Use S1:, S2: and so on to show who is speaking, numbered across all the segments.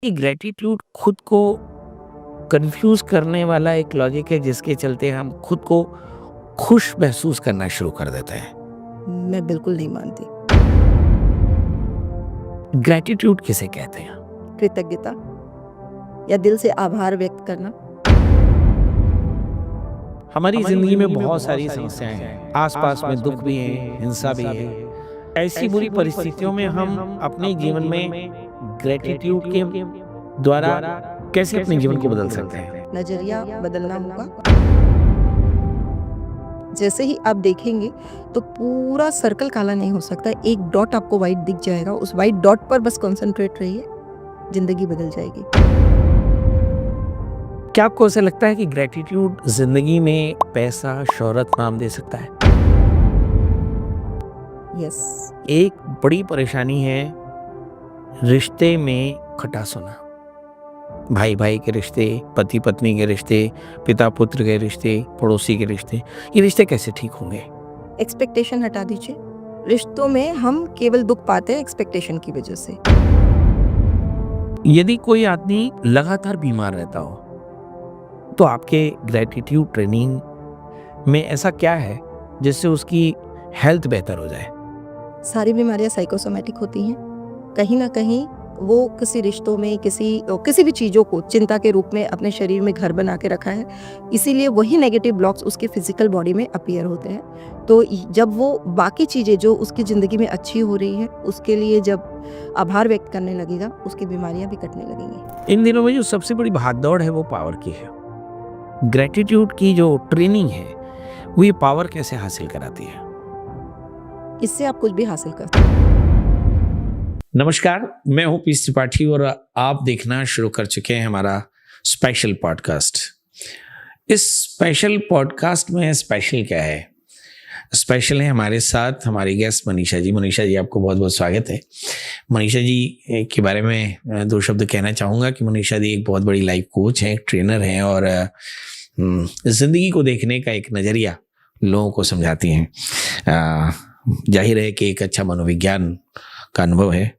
S1: कि ग्रैटिट्यूड खुद को कंफ्यूज करने वाला एक लॉजिक है जिसके चलते हम खुद को खुश महसूस करना शुरू कर देते हैं।
S2: मैं बिल्कुल नहीं मानती।
S1: ग्रैटिट्यूड किसे कहते हैं?
S2: कृतज्ञता या दिल से आभार व्यक्त करना।
S1: हमारी जिंदगी में बहुत सारी समस्याएं हैं, आसपास में दुख भी है, हिंसा भी है। ऐसी बुरी परिस्थितियों में हम अपने जीवन में ग्रैटिट्यूड के द्वारा कैसे अपने जीवन को बदल सकते हैं?
S2: नजरिया बदलना होगा। जैसे ही आप देखेंगे तो पूरा सर्कल काला नहीं हो सकता, एक डॉट आपको वाइट दिख जाएगा। उस वाइट डॉट पर बस कंसंट्रेट रहिए, जिंदगी बदल जाएगी।
S1: क्या आपको ऐसा लगता है कि ग्रैटिट्यूड जिंदगी में पैसा, शोहरत, नाम दे सकता है?
S2: यस।
S1: एक बड़ी परेशानी है रिश्ते में खटास होना। भाई भाई के रिश्ते, पति पत्नी के रिश्ते, पिता पुत्र के रिश्ते, पड़ोसी के रिश्ते, ये रिश्ते कैसे ठीक होंगे?
S2: एक्सपेक्टेशन हटा दीजिए। रिश्तों में हम केवल दुख पाते हैं एक्सपेक्टेशन की वजह से।
S1: यदि कोई आदमी लगातार बीमार रहता हो तो आपके ग्रैटिट्यूड ट्रेनिंग में ऐसा क्या है जिससे उसकी हेल्थ बेहतर हो जाए?
S2: सारी बीमारियां साइकोसोमैटिक होती हैं। कहीं ना कहीं वो किसी रिश्तों में किसी भी चीज़ों को चिंता के रूप में अपने शरीर में घर बना के रखा है, इसीलिए वही नेगेटिव ब्लॉक्स उसके फिजिकल बॉडी में अपीयर होते हैं। तो जब वो बाकी चीज़ें जो उसकी ज़िंदगी में अच्छी हो रही है उसके लिए जब आभार व्यक्त करने लगेगा, उसकी बीमारियां भी कटने लगेंगी।
S1: इन दिनों में जो सबसे बड़ी भागदौड़ है वो पावर की है। ग्रैटिट्यूड की जो ट्रेनिंग है वो ये पावर कैसे हासिल कराती है?
S2: इससे आप कुछ भी हासिल कर सकते हैं।
S1: नमस्कार, मैं हूं पीस त्रिपाठी और आप देखना शुरू कर चुके हैं हमारा स्पेशल पॉडकास्ट। इस स्पेशल पॉडकास्ट में स्पेशल क्या है? स्पेशल है हमारे साथ हमारी गेस्ट मनीषा जी। मनीषा जी, आपको बहुत बहुत स्वागत है। मनीषा जी के बारे में दो शब्द कहना चाहूँगा कि मनीषा जी एक बहुत बड़ी लाइफ कोच हैं, ट्रेनर हैं और ज़िंदगी को देखने का एक नज़रिया लोगों को समझाती हैं। जाहिर है कि एक अच्छा मनोविज्ञान का अनुभव है।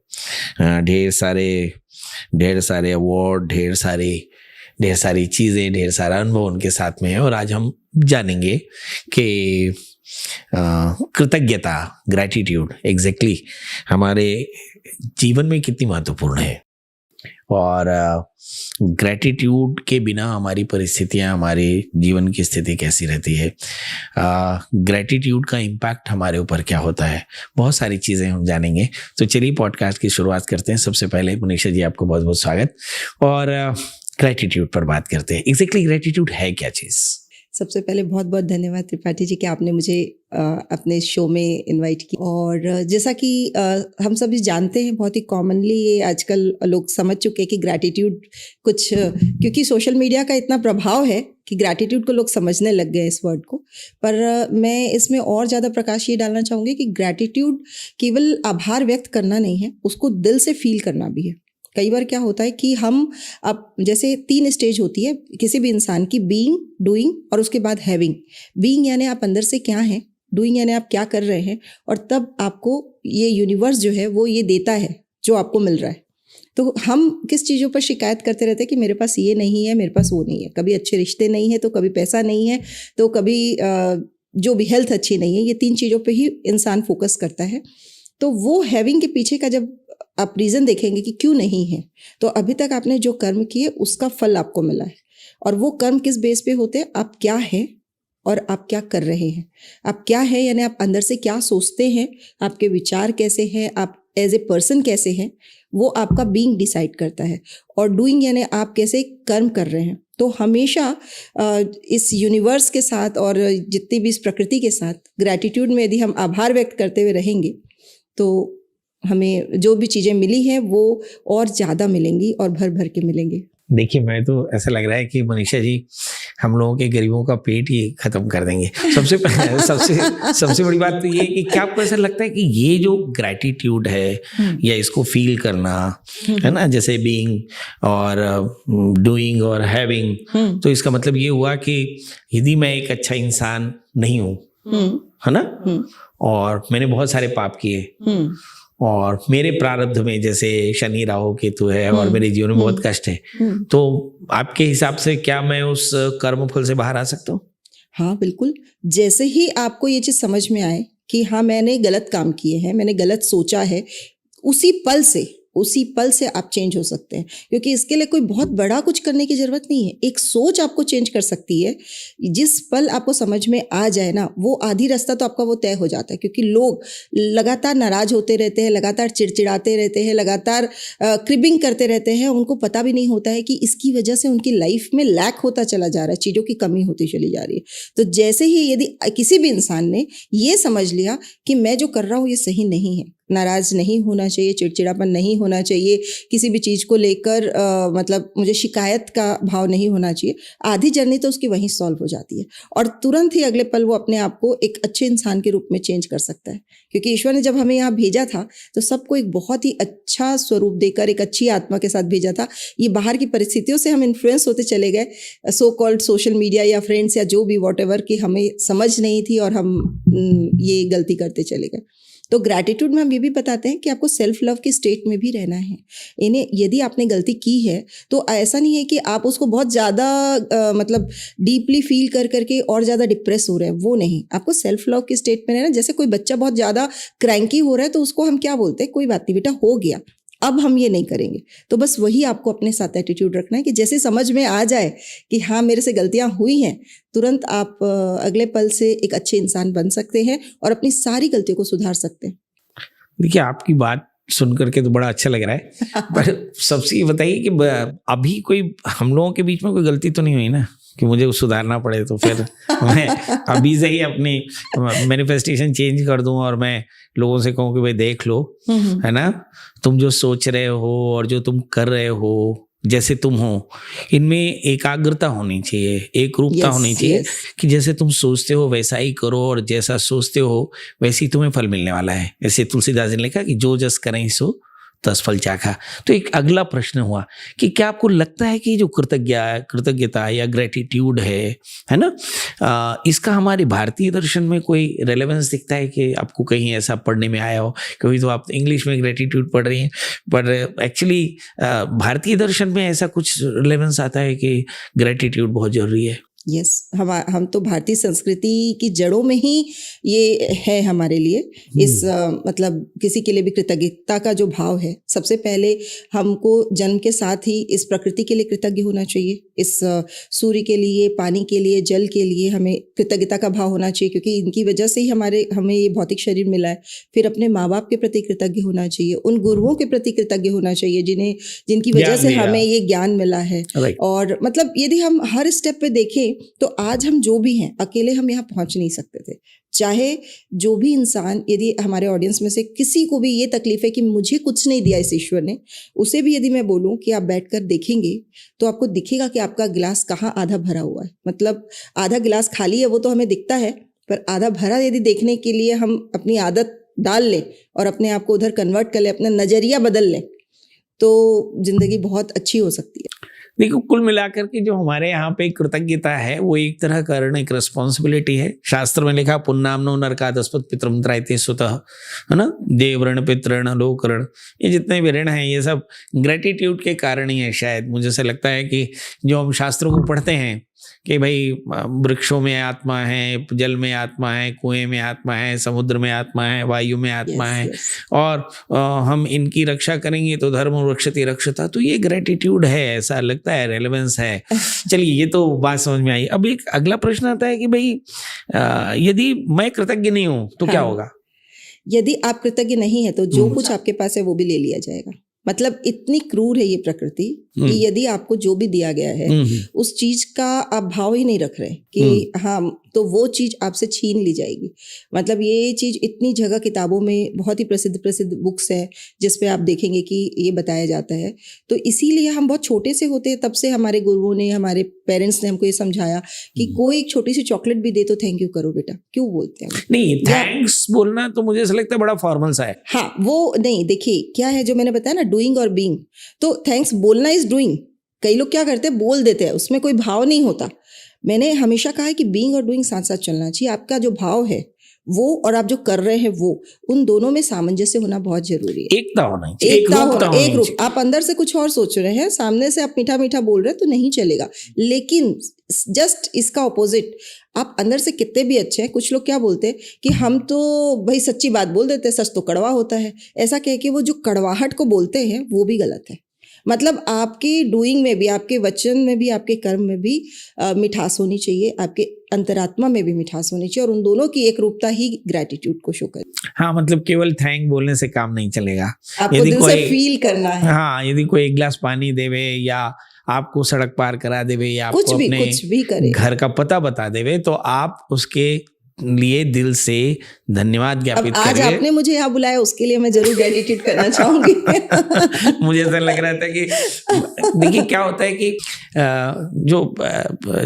S1: ढेर सारे अवार्ड, ढेर सारी चीज़ें, ढेर सारा अनुभव उनके साथ में है और आज हम जानेंगे कि कृतज्ञता, ग्रैटिट्यूड एग्जैक्टली हमारे जीवन में कितनी महत्वपूर्ण है और ग्रैटिट्यूड के बिना हमारी परिस्थितियां, हमारे जीवन की स्थिति कैसी रहती है, ग्रैटिट्यूड का इम्पैक्ट हमारे ऊपर क्या होता है, बहुत सारी चीज़ें हम जानेंगे। तो चलिए पॉडकास्ट की शुरुआत करते हैं। सबसे पहले मनीषा जी, आपको बहुत बहुत स्वागत और ग्रैटिट्यूड पर बात करते हैं। एग्जैक्टली ग्रैटिट्यूड है क्या चीज़?
S2: सबसे पहले बहुत बहुत धन्यवाद त्रिपाठी जी कि आपने मुझे अपने शो में इनवाइट किया। और जैसा कि हम सभी जानते हैं, बहुत ही कॉमनली ये आजकल लोग समझ चुके हैं कि ग्रैटिट्यूड कुछ, क्योंकि सोशल मीडिया का इतना प्रभाव है कि ग्रैटिट्यूड को लोग समझने लग गए इस वर्ड को। पर मैं इसमें और ज़्यादा प्रकाश ये डालना चाहूँगी कि ग्रैटिट्यूड केवल आभार व्यक्त करना नहीं है, उसको दिल से फील करना भी है। कई बार क्या होता है कि हम अब जैसे 3 स्टेज होती है किसी भी इंसान की, बीइंग, डूइंग और उसके बाद हैविंग। बीइंग यानी आप अंदर से क्या हैं, डूइंग यानी आप क्या कर रहे हैं, और तब आपको ये यूनिवर्स जो है वो ये देता है जो आपको मिल रहा है। तो हम किस चीज़ों पर शिकायत करते रहते हैं कि मेरे पास ये नहीं है, मेरे पास वो नहीं है। कभी अच्छे रिश्ते नहीं है, तो कभी पैसा नहीं है, तो कभी जो भी हेल्थ अच्छी नहीं है। ये 3 चीज़ों पर ही इंसान फोकस करता है। तो वो हैविंग के पीछे का जब आप रीज़न देखेंगे कि क्यों नहीं है, तो अभी तक आपने जो कर्म किए उसका फल आपको मिला है। और वो कर्म किस बेस पे होते हैं? आप क्या हैं और आप क्या कर रहे हैं। आप क्या है यानी आप अंदर से क्या सोचते हैं, आपके विचार कैसे हैं, आप एज ए पर्सन कैसे हैं, वो आपका बीइंग डिसाइड करता है। और डूइंग यानी आप कैसे कर्म कर रहे हैं। तो हमेशा इस यूनिवर्स के साथ और जितनी भी इस प्रकृति के साथ ग्रैटिट्यूड में यदि हम आभार व्यक्त करते हुए रहेंगे तो हमें जो भी चीज़ें मिली हैं वो और ज़्यादा मिलेंगी और भर भर के मिलेंगे।
S1: देखिए, मैं तो ऐसा लग रहा है कि मनीषा जी हम लोगों के गरीबों का पेट ही खत्म कर देंगे। सबसे बड़ी बात तो ये है कि क्या आपको ऐसा लगता है कि ये जो ग्रैटिट्यूड है या इसको फील करना है ना, जैसे बीइंग और डूइंग और हैविंग, तो इसका मतलब ये हुआ कि यदि मैं एक अच्छा इंसान नहीं हूँ, है ना, और मैंने बहुत सारे पाप किए और मेरे प्रारब्ध में जैसे शनि राहु केतु है और मेरे जीवन में बहुत कष्ट है, तो आपके हिसाब से क्या मैं उस कर्म फल से बाहर आ सकता हूँ?
S2: हाँ बिल्कुल। जैसे ही आपको ये चीज़ समझ में आए कि हाँ मैंने गलत काम किए हैं, मैंने गलत सोचा है, उसी पल से आप चेंज हो सकते हैं, क्योंकि इसके लिए कोई बहुत बड़ा कुछ करने की ज़रूरत नहीं है। एक सोच आपको चेंज कर सकती है। जिस पल आपको समझ में आ जाए ना, वो आधी रास्ता तो आपका वो तय हो जाता है, क्योंकि लोग लगातार नाराज़ होते रहते हैं, लगातार चिड़चिड़ाते रहते हैं, लगातार क्रिबिंग करते रहते हैं। उनको पता भी नहीं होता है कि इसकी वजह से उनकी लाइफ में लैक होता चला जा रहा है, चीज़ों की कमी होती चली जा रही है। तो जैसे ही यदि किसी भी इंसान ने ये समझ लिया कि मैं जो कर रहा हूँ ये सही नहीं है, नाराज़ नहीं होना चाहिए, चिड़चिड़ापन नहीं होना चाहिए, किसी भी चीज़ को लेकर मतलब मुझे शिकायत का भाव नहीं होना चाहिए, आधी जर्नी तो उसकी वहीं सॉल्व हो जाती है और तुरंत ही अगले पल वो अपने आप को एक अच्छे इंसान के रूप में चेंज कर सकता है। क्योंकि ईश्वर ने जब हमें यहाँ भेजा था तो सबको एक बहुत ही अच्छा स्वरूप देकर, एक अच्छी आत्मा के साथ भेजा था। ये बाहर की परिस्थितियों से हम इन्फ्लुएंस होते चले गए, सो कॉल्ड सोशल मीडिया या फ्रेंड्स या जो भी वॉटएवर, कि हमें समझ नहीं थी और हम ये गलती करते चले गए। तो ग्रैटिट्यूड में हम ये भी बताते हैं कि आपको सेल्फ लव की स्टेट में भी रहना है। इन्हें यदि आपने गलती की है तो ऐसा नहीं है कि आप उसको बहुत ज़्यादा मतलब डीपली फील कर करके और ज़्यादा डिप्रेस हो रहे हैं, वो नहीं। आपको सेल्फ लव की स्टेट में रहना। जैसे कोई बच्चा बहुत ज़्यादा क्रैंकी हो रहा है तो उसको हम क्या बोलते हैं, कोई बात नहीं बेटा, हो गया, अब हम ये नहीं करेंगे। तो बस वही आपको अपने साथ एटीट्यूड रखना है कि जैसे समझ में आ जाए कि हाँ मेरे से गलतियां हुई हैं, तुरंत आप अगले पल से एक अच्छे इंसान बन सकते हैं और अपनी सारी गलतियों को सुधार सकते हैं।
S1: देखिए, आपकी बात सुन करके तो बड़ा अच्छा लग रहा है, पर सबसे ये बताइए कि अभी कोई हम लोगों के बीच में कोई गलती तो नहीं हुई ना कि मुझे सुधारना पड़े, तो फिर मैं अभी से ही अपनी मैनिफेस्टेशन चेंज कर दूं और मैं लोगों से कहूं कि भाई देख लो, है ना, तुम जो सोच रहे हो और जो तुम कर रहे हो, जैसे तुम हो, इनमें एकाग्रता होनी चाहिए, एक रूपता होनी चाहिए कि जैसे तुम सोचते हो वैसा ही करो और जैसा सोचते हो वैसे ही तुम्हें फल मिलने वाला है। जैसे तुलसीदास जी ने लिखा कि जो जस करें सो तस फल चाखा। तो एक अगला प्रश्न हुआ कि क्या आपको लगता है कि जो कृतज्ञता या ग्रेटिट्यूड है ना, इसका हमारे भारतीय दर्शन में कोई रेलेवेंस दिखता है कि आपको कहीं ऐसा पढ़ने में आया हो? क्योंकि तो आप इंग्लिश में ग्रेटिट्यूड पढ़ रही हैं, पर एक्चुअली भारतीय दर्शन में ऐसा कुछ रेलेवेंस आता है कि ग्रेटिट्यूड बहुत जरूरी है?
S2: यस, हम तो भारतीय संस्कृति की जड़ों में ही ये है हमारे लिए। इस मतलब किसी के लिए भी कृतज्ञता का जो भाव है, सबसे पहले हमको जन्म के साथ ही इस प्रकृति के लिए कृतज्ञ होना चाहिए। इस सूर्य के लिए, पानी के लिए, जल के लिए हमें कृतज्ञता का भाव होना चाहिए, क्योंकि इनकी वजह से ही हमें ये भौतिक शरीर मिला है। फिर अपने माँ बाप के प्रति कृतज्ञ होना चाहिए, उन गुरुओं के प्रति कृतज्ञ होना चाहिए जिनकी वजह से हमें ये ज्ञान मिला है। और मतलब यदि हम हर स्टेप पे देखें तो आज हम जो भी हैं, अकेले हम यहाँ पहुंच नहीं सकते थे। चाहे जो भी इंसान, यदि हमारे ऑडियंस में से किसी को भी ये तकलीफ है कि मुझे कुछ नहीं दिया इस ईश्वर ने, उसे भी यदि मैं बोलूं कि आप बैठकर देखेंगे तो आपको दिखेगा कि आपका गिलास कहाँ आधा भरा हुआ है। मतलब आधा गिलास खाली है वो तो हमें दिखता है, पर आधा भरा यदि देखने के लिए हम अपनी आदत डाल लें और अपने आप को उधर कन्वर्ट कर लें, अपना नजरिया बदल लें, तो जिंदगी बहुत अच्छी हो सकती है।
S1: देखो, कुल मिलाकर के जो हमारे यहाँ पे कृतज्ञता है वो एक तरह का ऋण, एक रिस्पॉन्सिबिलिटी है। शास्त्र में लिखा पुण्यनाम्नो नरकादस्पद पितृमंत्रायते सुतः, है ना, देव ऋण, पितृण, लोक ऋण, ये जितने भी ऋण हैं ये सब ग्रेटिट्यूड के कारण ही है। शायद मुझे ऐसा लगता है कि जो हम शास्त्रों को पढ़ते हैं कि भाई वृक्षों में आत्मा है, जल में आत्मा है, कुएं में आत्मा है, समुद्र में आत्मा है, वायु में आत्मा है, और हम इनकी रक्षा करेंगे तो धर्म रक्षति रक्षता। तो ये ग्रेटिट्यूड है, ऐसा लगता है, रेलेवेंस है। चलिए, ये तो बात समझ में आई। अब एक अगला प्रश्न आता है कि भाई यदि मैं कृतज्ञ नहीं हूं तो क्या होगा?
S2: यदि आप कृतज्ञ नहीं है तो जो कुछ आपके पास है वो भी ले लिया जाएगा। मतलब इतनी क्रूर है ये प्रकृति कि यदि आपको जो भी दिया गया है उस चीज का आप भाव ही नहीं रख रहे कि हाँ, तो वो चीज आपसे छीन ली जाएगी। मतलब ये चीज इतनी जगह किताबों में बहुत ही प्रसिद्ध बुक्स है जिस पे आप देखेंगे कि ये बताया जाता है। तो इसीलिए हम बहुत छोटे से होते हैं तब से हमारे गुरुओं ने, हमारे पेरेंट्स ने हमको ये समझाया कि कोई एक छोटी सी चॉकलेट भी दे तो थैंक यू करो बेटा। क्यों बोलते हैं?
S1: नहीं, थैंक्स बोलना तो मुझे ऐसा लगता है बड़ा फॉर्मल सा है।
S2: हाँ, वो नहीं, देखिए क्या है जो मैंने बताया ना, डूइंग और बीइंग। तो थैंक्स बोलना इज डूइंग। कई लोग क्या करते हैं, बोल देते हैं, उसमें कोई भाव नहीं होता। मैंने हमेशा कहा है कि बीइंग और डूइंग साथ साथ चलना चाहिए। आपका जो भाव है वो और आप जो कर रहे हैं वो, उन दोनों में सामंजस्य होना बहुत जरूरी है।
S1: एकता होना चाहिए,
S2: एक रूप। आप अंदर से कुछ और सोच रहे हैं, सामने से आप मीठा मीठा बोल रहे हैं तो नहीं चलेगा। लेकिन जस्ट इसका ऑपोजिट, आप अंदर से कितने भी अच्छे हैं, कुछ लोग क्या बोलते हैं कि हम तो भाई सच्ची बात बोल देते हैं, सच तो कड़वा होता है, ऐसा कह के वो जो कड़वाहट को बोलते हैं वो भी गलत है। मतलब आपकी डूइंग में भी, आपके वचन में भी, आपके कर्म में भी मिठास होनी चाहिए, आपके अंतरात्मा में भी मिठास होनी चाहिए, और उन दोनों की एक रूपता ही ग्रैटिट्यूड को शो करे।
S1: हाँ, मतलब केवल थैंक बोलने से काम नहीं चलेगा,
S2: आपको दिल से फील करना है।
S1: हाँ, यदि कोई एक गिलास पानी देवे या आपको सड़क पार करा देवे या आपको
S2: कुछ भी करे,
S1: घर का पता बता देवे, तो आप उसके लिए दिल से धन्यवाद ज्ञापित करिए।
S2: आज आपने मुझे यहाँ बुलाया, उसके लिए मैं जरूर ग्रेटिट्यूड करना चाहूंगी।
S1: मुझे ऐसा लग रहा था कि देखिए क्या होता है कि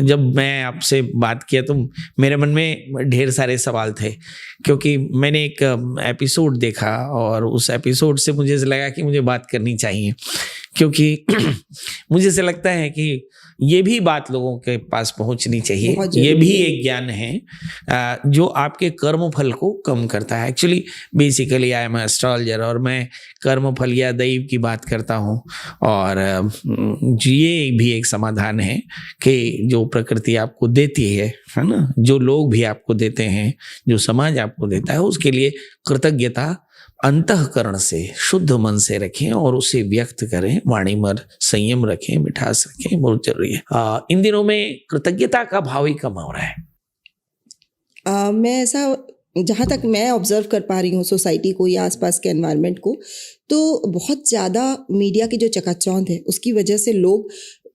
S1: जब मैं आपसे बात किया तो मेरे मन में ढेर सारे सवाल थे, क्योंकि मैंने एक एपिसोड देखा और उस एपिसोड से मुझे लगा कि मुझे बात करनी चाहिए, क्योंकि मुझे ऐसा लगता है कि ये भी बात लोगों के पास पहुंचनी चाहिए। ये भी एक ज्ञान है जो आपके कर्म फल को कम करता है। Actually basically I am astrologer और मैं कर्म फल या दैव की बात करता हूँ, और ये भी एक समाधान है कि जो प्रकृति आपको देती है ना, जो लोग भी आपको देते हैं, जो समाज आपको देता है, उसके लिए कृतज्ञता अंतःकरण से, शुद्ध मन से रखें और उसे व्यक्त करें। वाणी में संयम रखें, मिठास रखें, बहुत जरूरी है। इन दिनों में कृतज्ञता का भाव ही कम हो रहा है।
S2: मैं ऐसा, जहाँ तक मैं ऑब्जर्व कर पा रही हूँ सोसाइटी को या आसपास के एनवायरनमेंट को, तो बहुत ज़्यादा मीडिया की जो चकाचौंध है उसकी वजह से लोग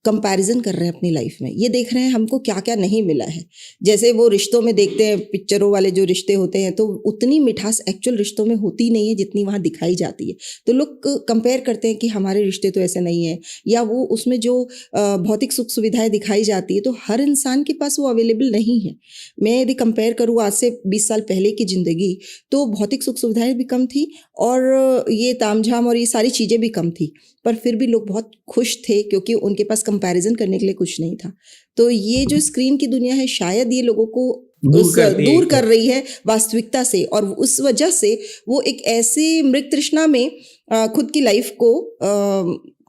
S2: कंपैरिजन कर रहे हैं अपनी लाइफ में। ये देख रहे हैं हमको क्या क्या नहीं मिला है। जैसे वो रिश्तों में देखते हैं, पिक्चरों वाले जो रिश्ते होते हैं, तो उतनी मिठास एक्चुअल रिश्तों में होती नहीं है जितनी वहाँ दिखाई जाती है। तो लोग कंपेयर करते हैं कि हमारे रिश्ते तो ऐसे नहीं है, या वो उसमें जो भौतिक सुख सुविधाएं दिखाई जाती है तो हर इंसान के पास वो अवेलेबल नहीं है। मैं यदि कंपेयर करूँ आज से 20 साल पहले की ज़िंदगी, तो भौतिक सुख सुविधाएं भी कम थी और ये तामझाम और ये सारी चीज़ें भी कम थी, पर फिर भी लोग बहुत खुश थे क्योंकि उनके पास कंपैरिजन करने के लिए कुछ नहीं था। तो ये जो स्क्रीन की दुनिया है, शायद ये लोगों को दूर कर रही है वास्तविकता से, और उस वजह से वो एक ऐसे मृग तृष्णा में खुद की लाइफ को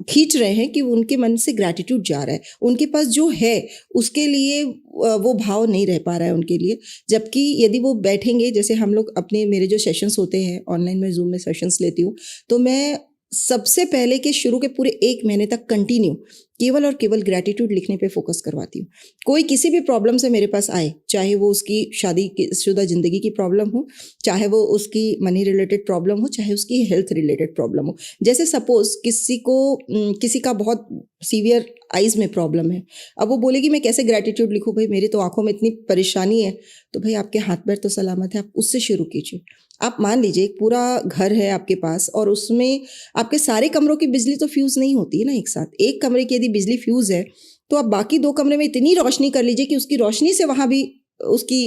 S2: खींच रहे हैं कि उनके मन से ग्रैटिट्यूड जा रहा है, उनके पास जो है उसके लिए वो भाव नहीं रह पा रहा है उनके लिए। जबकि यदि वो बैठेंगे, जैसे हम लोग अपने, मेरे जो सेशंस होते हैं ऑनलाइन, में जूम में सेशंस लेती हूँ, तो मैं सबसे पहले के शुरू के पूरे 1 महीने तक कंटिन्यू केवल और केवल ग्रैटिट्यूड लिखने पे फोकस करवाती हूँ। कोई किसी भी प्रॉब्लम से मेरे पास आए, चाहे वो उसकी शादीशुदा ज़िंदगी की प्रॉब्लम हो, चाहे वो उसकी मनी रिलेटेड प्रॉब्लम हो, चाहे उसकी हेल्थ रिलेटेड प्रॉब्लम हो। जैसे सपोज किसी का बहुत सीवियर आइज में प्रॉब्लम है, अब वो बोलेगी मैं कैसे ग्रैटिट्यूड लिखूँ, भाई मेरी तो आंखों में इतनी परेशानी है। तो भाई आपके हाथ पैर तो सलामत है, आप उससे शुरू कीजिए। आप मान लीजिए एक पूरा घर है आपके पास और उसमें आपके सारे कमरों की बिजली तो फ्यूज़ नहीं होती है ना एक साथ। एक कमरे की यदि बिजली फ्यूज़ है तो आप बाकी 2 कमरे में इतनी रोशनी कर लीजिए कि उसकी रोशनी से वहां भी उसकी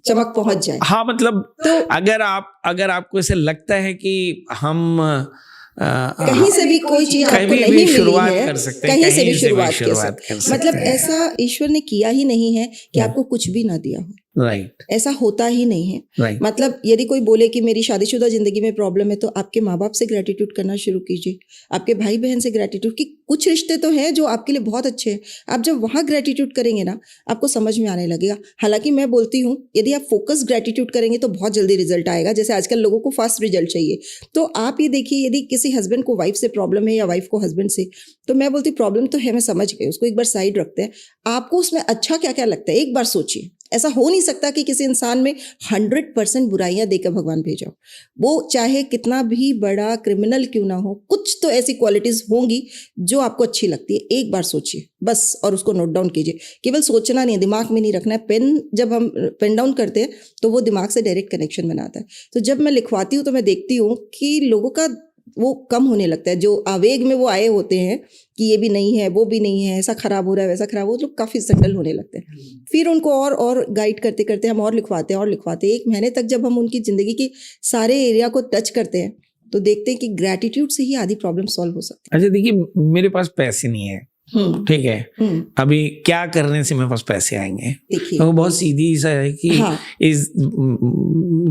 S2: चमक पहुंच जाए।
S1: हाँ, मतलब तो अगर आपको ऐसे लगता है कि हम
S2: कहीं से भी कोई चीज आपको नहीं मिली है, कहीं से भी शुरुआत कर सकते। मतलब ऐसा ईश्वर ने किया ही नहीं है कि आपको कुछ भी ना दिया हो।
S1: राइट,
S2: ऐसा होता ही नहीं है। मतलब यदि कोई बोले कि मेरी शादीशुदा जिंदगी में प्रॉब्लम है, तो आपके माँ बाप से ग्रैटिट्यूड करना शुरू कीजिए, आपके भाई बहन से ग्रैटिट्यूड। कि कुछ रिश्ते तो हैं जो आपके लिए बहुत अच्छे हैं, आप जब वहाँ ग्रैटिट्यूड करेंगे ना, आपको समझ में आने लगेगा। हालांकि मैं बोलती हूँ यदि आप फोकस ग्रैटिट्यूड करेंगे तो बहुत जल्दी रिजल्ट आएगा। जैसे आजकल लोगों को फास्ट रिजल्ट चाहिए, तो आप ये देखिए, यदि किसी हस्बैंड को वाइफ से प्रॉब्लम है या वाइफ को हस्बैंड से, तो मैं बोलती प्रॉब्लम तो है, मैं समझ गई, उसको एक बार साइड रखते हैं। आपको उसमें अच्छा क्या क्या लगता है एक बार सोचिए। ऐसा हो नहीं सकता कि किसी इंसान में 100% बुराइयां देकर भगवान भेजा, वो चाहे कितना भी बड़ा क्रिमिनल क्यों ना हो, कुछ तो ऐसी क्वालिटीज होंगी जो आपको अच्छी लगती है। एक बार सोचिए बस, और उसको नोट डाउन कीजिए। केवल सोचना नहीं है, दिमाग में नहीं रखना है। पेन जब हम पेन डाउन करते हैं तो वो दिमाग से डायरेक्ट कनेक्शन बनाता है। तो जब मैं लिखवाती हूँ तो मैं देखती हूँ कि लोगों का वो कम होने लगता है। जो आवेग में वो आए होते हैं कि ये भी नहीं है, वो भी नहीं है, ऐसा खराब हो रहा है, वैसा खराब, वो लोग काफ़ी सेटल होने लगते हैं। फिर उनको और गाइड करते करते हम और लिखवाते हैं और लिखवाते हैं। 1 महीने तक जब हम उनकी ज़िंदगी के सारे एरिया को टच करते हैं तो देखते हैं कि ग्रैटिट्यूड से ही आधी प्रॉब्लम सॉल्व हो सकती है।
S1: अच्छा देखिए, मेरे पास पैसे नहीं है, ठीक है, अभी क्या करने से मेरे पास पैसे आएंगे?
S2: देखिए
S1: तो बहुत सीधी सा है कि
S2: हाँ।
S1: इस